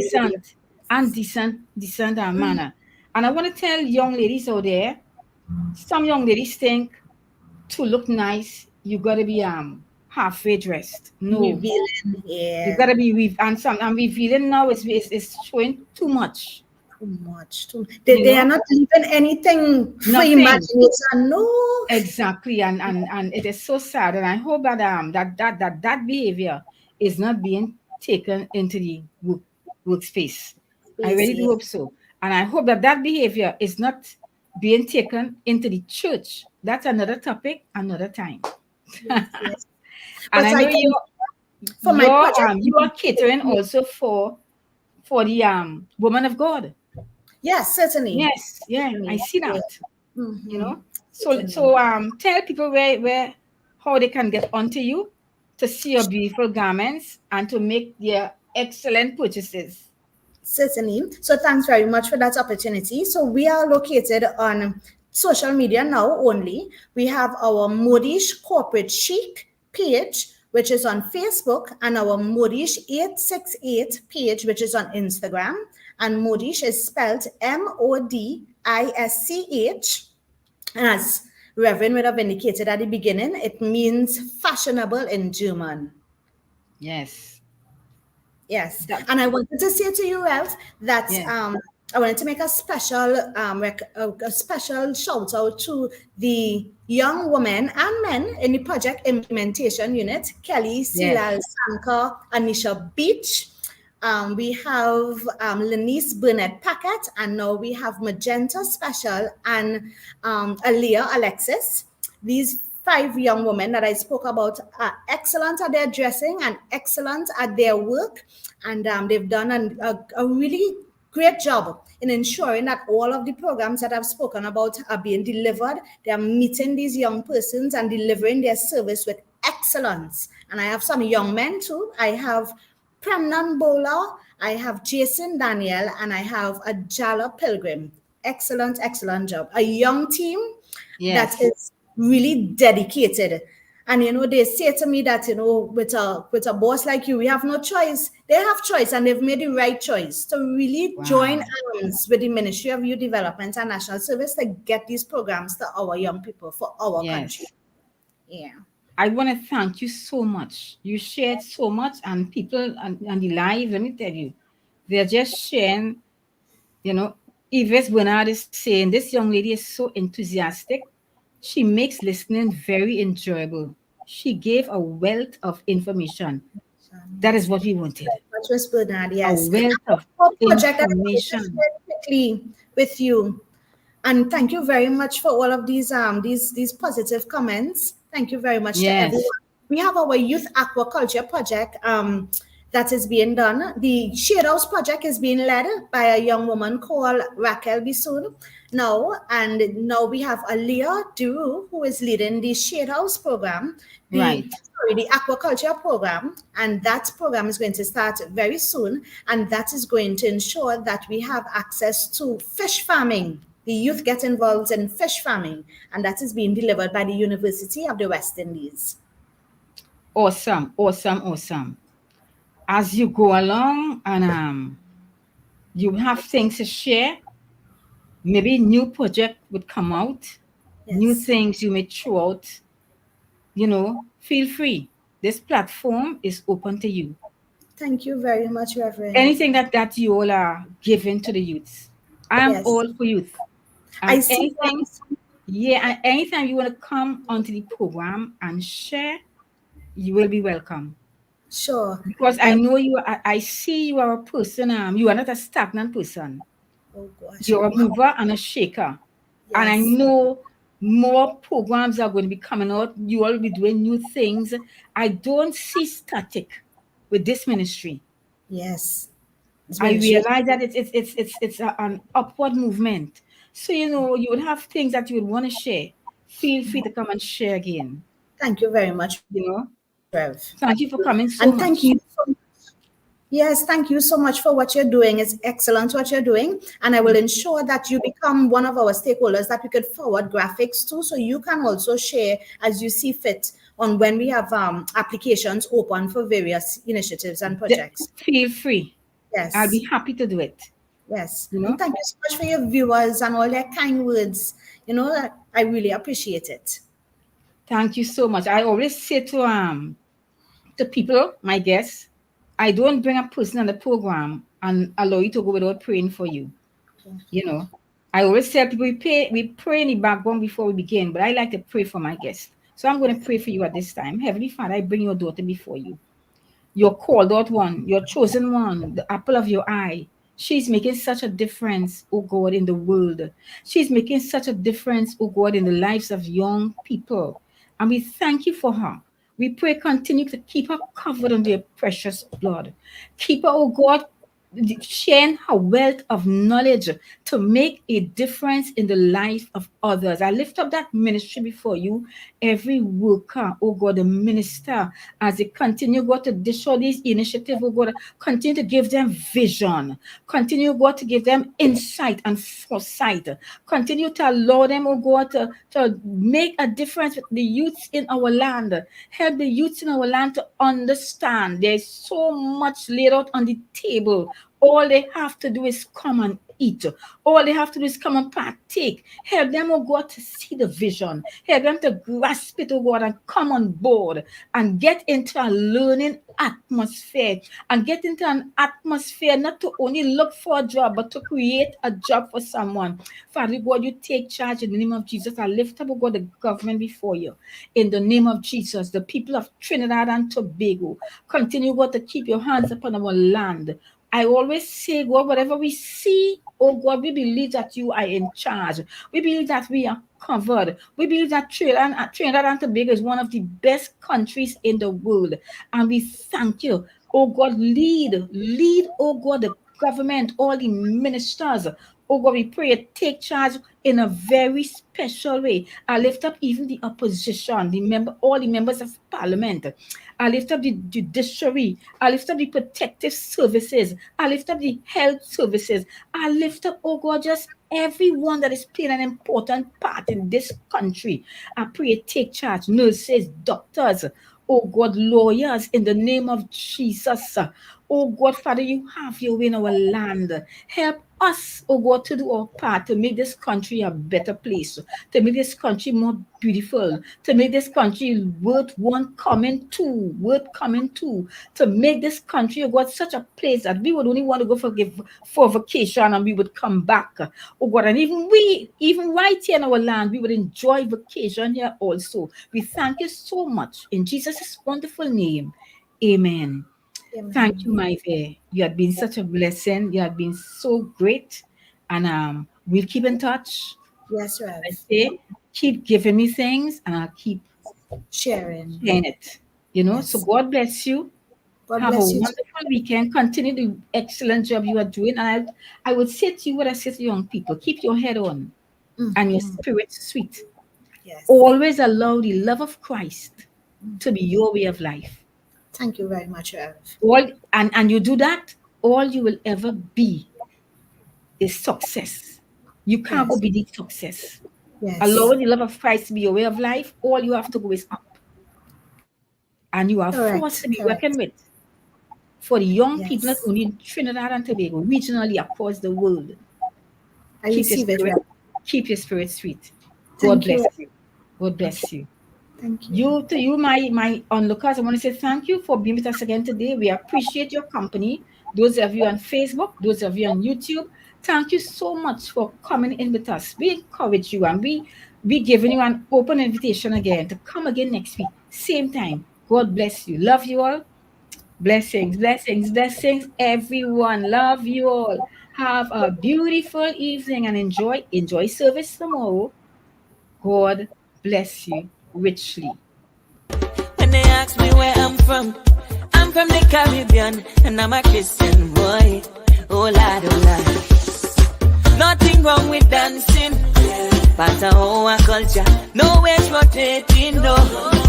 decent manner. And I want to tell young ladies out there, some young ladies think to look nice, you gotta be halfway dressed. No, Revealing. you Yeah. gotta be and revealing now is showing too much. Too much. You They are know, not leaving anything for nothing. imagination. No. Exactly, and it is so sad, and I hope that that behavior is not being taken into the workspace. I Please, really do yeah. hope so, and I hope that that behavior is not being taken into the church. That's another topic, another time. Yes. And But I I know can, for my project, you are catering also for the woman of God. yes, certainly. Yes, yeah, I Certainly. see Yeah. that. You Mm-hmm. know, Certainly. tell people where how they can get onto you to see your beautiful garments and to make their excellent purchases. Certainly. So thanks very much for that opportunity. So we are located on social media now only. We have our Modish Corporate Chic page, which is on Facebook, and our Modish 868 page, which is on Instagram. And Modish is spelled Modisch. And as Reverend would have indicated at the beginning, it means fashionable in German. Yes. Yes, and I wanted to say to you, Ralph, that I wanted to make a special a special shout out to the young women and men in the project implementation unit: Kelly, Silal, Sanka, Anisha Beach. We have Lenice Burnett Packet, and now we have Magenta Special and Aaliyah Alexis. These 5 young women that I spoke about are excellent at their dressing and excellent at their work. And they've done a really great job in ensuring that all of the programs that I've spoken about are being delivered. They are meeting these young persons and delivering their service with excellence. And I have some young men too. I have Premnan Bola, I have Jason Daniel, and I have a Jala Pilgrim. Excellent, excellent job. A young team that is really dedicated. And they say to me that with a boss like you, we have no choice. They have choice, and they've made the right choice to really join arms with the Ministry of Youth Development and National Service to get these programs to our young people for our country. Yeah. I want to thank you so much. You shared so much, and people and the live, let me tell you, they're just sharing. Yves Bernard is saying this young lady is so enthusiastic. She makes listening very enjoyable. She gave a wealth of information. That is what we wanted. That was Bernard, yes. A wealth of project that I wanted to information. share quickly with you. And thank you very much for all of these positive comments. Thank you very much to everyone. We have our youth aquaculture project that is being done. The Shade House project is being led by a young woman called Raquel Bisoun now. And now we have Aliyah Duru, who is leading the Shade House program, the aquaculture program. And that program is going to start very soon. And that is going to ensure that we have access to fish farming. The youth get involved in fish farming, and that is being delivered by the University of the West Indies. Awesome, awesome, awesome. As you go along and you have things to share, maybe new project would come out, new things you may throw out, feel free. This platform is open to you. Thank you very much, Reverend. Anything that you all are giving to the youths. I am all for youth. And I see anytime you want to come onto the program and share, you will be welcome. Sure. Because I know you. I see you are a person. You are not a stagnant person. Oh gosh. You're a mover and a shaker. Yes. And I know more programs are going to be coming out. You all will be doing new things. I don't see static with this ministry. Yes. I realize that it's an upward movement. So you would have things that you would want to share. Feel free to come and share again. Thank you very much. Rev. Thank you for coming so and much. Thank you so much. Yes, thank you so much for what you're doing. It's excellent what you're doing. And I will ensure that you become one of our stakeholders that we could forward graphics to, so you can also share as you see fit on when we have applications open for various initiatives and projects. Feel free. Yes. I'll be happy to do it. Yes. And thank you so much for your viewers and all their kind words. I really appreciate it. Thank you so much. I always say to people, my guests, I don't bring a person on the program and allow you to go without praying for you. I always tell people we pray in the background before we begin, but I like to pray for my guests. So I'm going to pray for you at this time. Heavenly Father, I bring your daughter before you. Your called out one, your chosen one, the apple of your eye. She's making such a difference, oh God, in the world. She's making such a difference, oh God, in the lives of young people. And we thank you for her. We pray continue to keep her covered under your precious blood. Keep her, oh God, sharing her wealth of knowledge to make a difference in the life of others. I lift up that ministry before you, every worker, oh God, the minister, as they continue, God, to dish out these initiatives, oh God, continue to give them vision, continue, God, to give them insight and foresight, continue to allow them, oh God, to make a difference with the youths in our land, help the youths in our land to understand there's so much laid out on the table. All they have to do is come and eat. All they have to do is come and partake. Help them, oh God, to see the vision. Help them to grasp it, oh God, and come on board and get into a learning atmosphere and get into an atmosphere not to only look for a job, but to create a job for someone. Father God, you take charge in the name of Jesus. I lift up, oh God, the government before you. In the name of Jesus, the people of Trinidad and Tobago, continue, God, to keep your hands upon our land. I always say, God, whatever we see, oh God, we believe that you are in charge. We believe that we are covered. We believe that Trinidad and Tobago is one of the best countries in the world. And we thank you. Oh God, lead, oh God, the government, all the ministers. Oh God, we pray, take charge in a very special way. I lift up even the opposition, all the members of parliament. I lift up the judiciary. I lift up the protective services. I lift up the health services. I lift up, oh God, just everyone that is playing an important part in this country. I pray, take charge. Nurses, doctors, oh God, lawyers, in the name of Jesus. Oh God, Father, you have your way in our land. Help us, oh God, to do our part to make this country a better place, to make this country more beautiful, to make this country worth coming to, to make this country, oh God, such a place that we would only want to go for vacation and we would come back. Oh God, and even right here in our land, we would enjoy vacation here also. We thank you so much. In Jesus' wonderful name, amen. Amen. Thank you, my dear. You have been such a blessing. You have been so great. And we'll keep in touch. Yes, Rev. I say, keep giving me things and I'll keep sharing it. Yes. So God bless you. God Have bless a you wonderful weekend. Continue the excellent job you are doing. And I would say to you what I say to young people, keep your head on and your spirit sweet. Yes. Always allow the love of Christ to be your way of life. Thank you very much, Rev. And you do that, all you will ever be is success. You can't go be success. Yes. Allow the love of Christ to be your way of life. All you have to go is up. And you are forced to be reckoned with. For the young people, not only in Trinidad and Tobago, regionally across the world. Keep your spirit sweet. God bless you. God bless you. Thank you. To you, my onlookers, I want to say thank you for being with us again today. We appreciate your company. Those of you on Facebook, those of you on YouTube, thank you so much for coming in with us. We encourage you and we giving you an open invitation again to come again next week, same time. God bless you. Love you all. Blessings, blessings, blessings, everyone. Love you all. Have a beautiful evening and enjoy service tomorrow. God bless you richly. When they ask me where I'm from the Caribbean and I'm a Christian boy. Oh Lord, oh Lord. Nothing wrong with dancing. part of our culture. No ways rotating, no.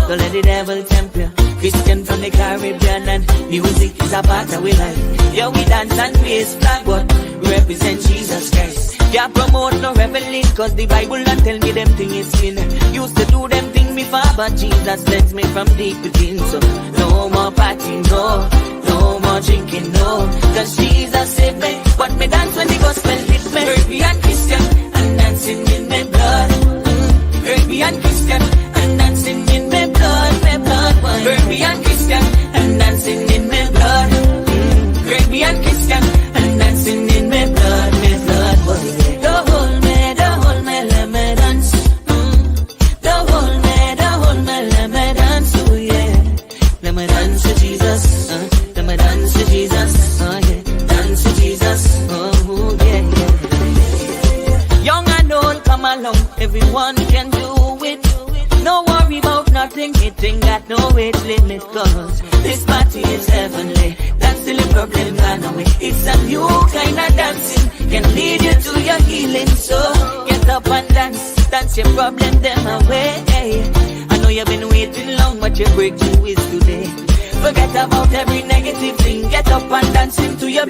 Don't let the devil tempt you. Christian from the Caribbean and music is a part of our life. Yeah, we dance and raise flag, but we represent Jesus Christ. Can't promote no reveling, cause the Bible don't tell me them thing is sin. Used to do them thing before, but Jesus cleansed me from deep within. So no more partying, no more drinking, no. Cause Jesus saved me, but me dance when the gospel hit me. Caribbean Christian and dancing in my blood. Caribbean Christian and dancing in my blood, my blood. Caribbean Christian and dancing in my blood. Caribbean Christian and dancing in my blood, my blood. Don't hold me, let me dance. Don't hold me, let me dance. Oh yeah, let me dance to Jesus. Let me dance to Jesus. Oh yeah, dance to Jesus. Oh yeah, yeah. Young and old, come along. Everyone can do it. No worry about nothing. It ain't got no weight limit. Cause this party is heavenly. That's the little problem gone away. It's a new kind of dancing. Can lead you to your healing. So get up and dance. Dance your problem them away. I know you've been waiting long, but your breakthrough is today. Forget about every negative thing. Get up and dance into your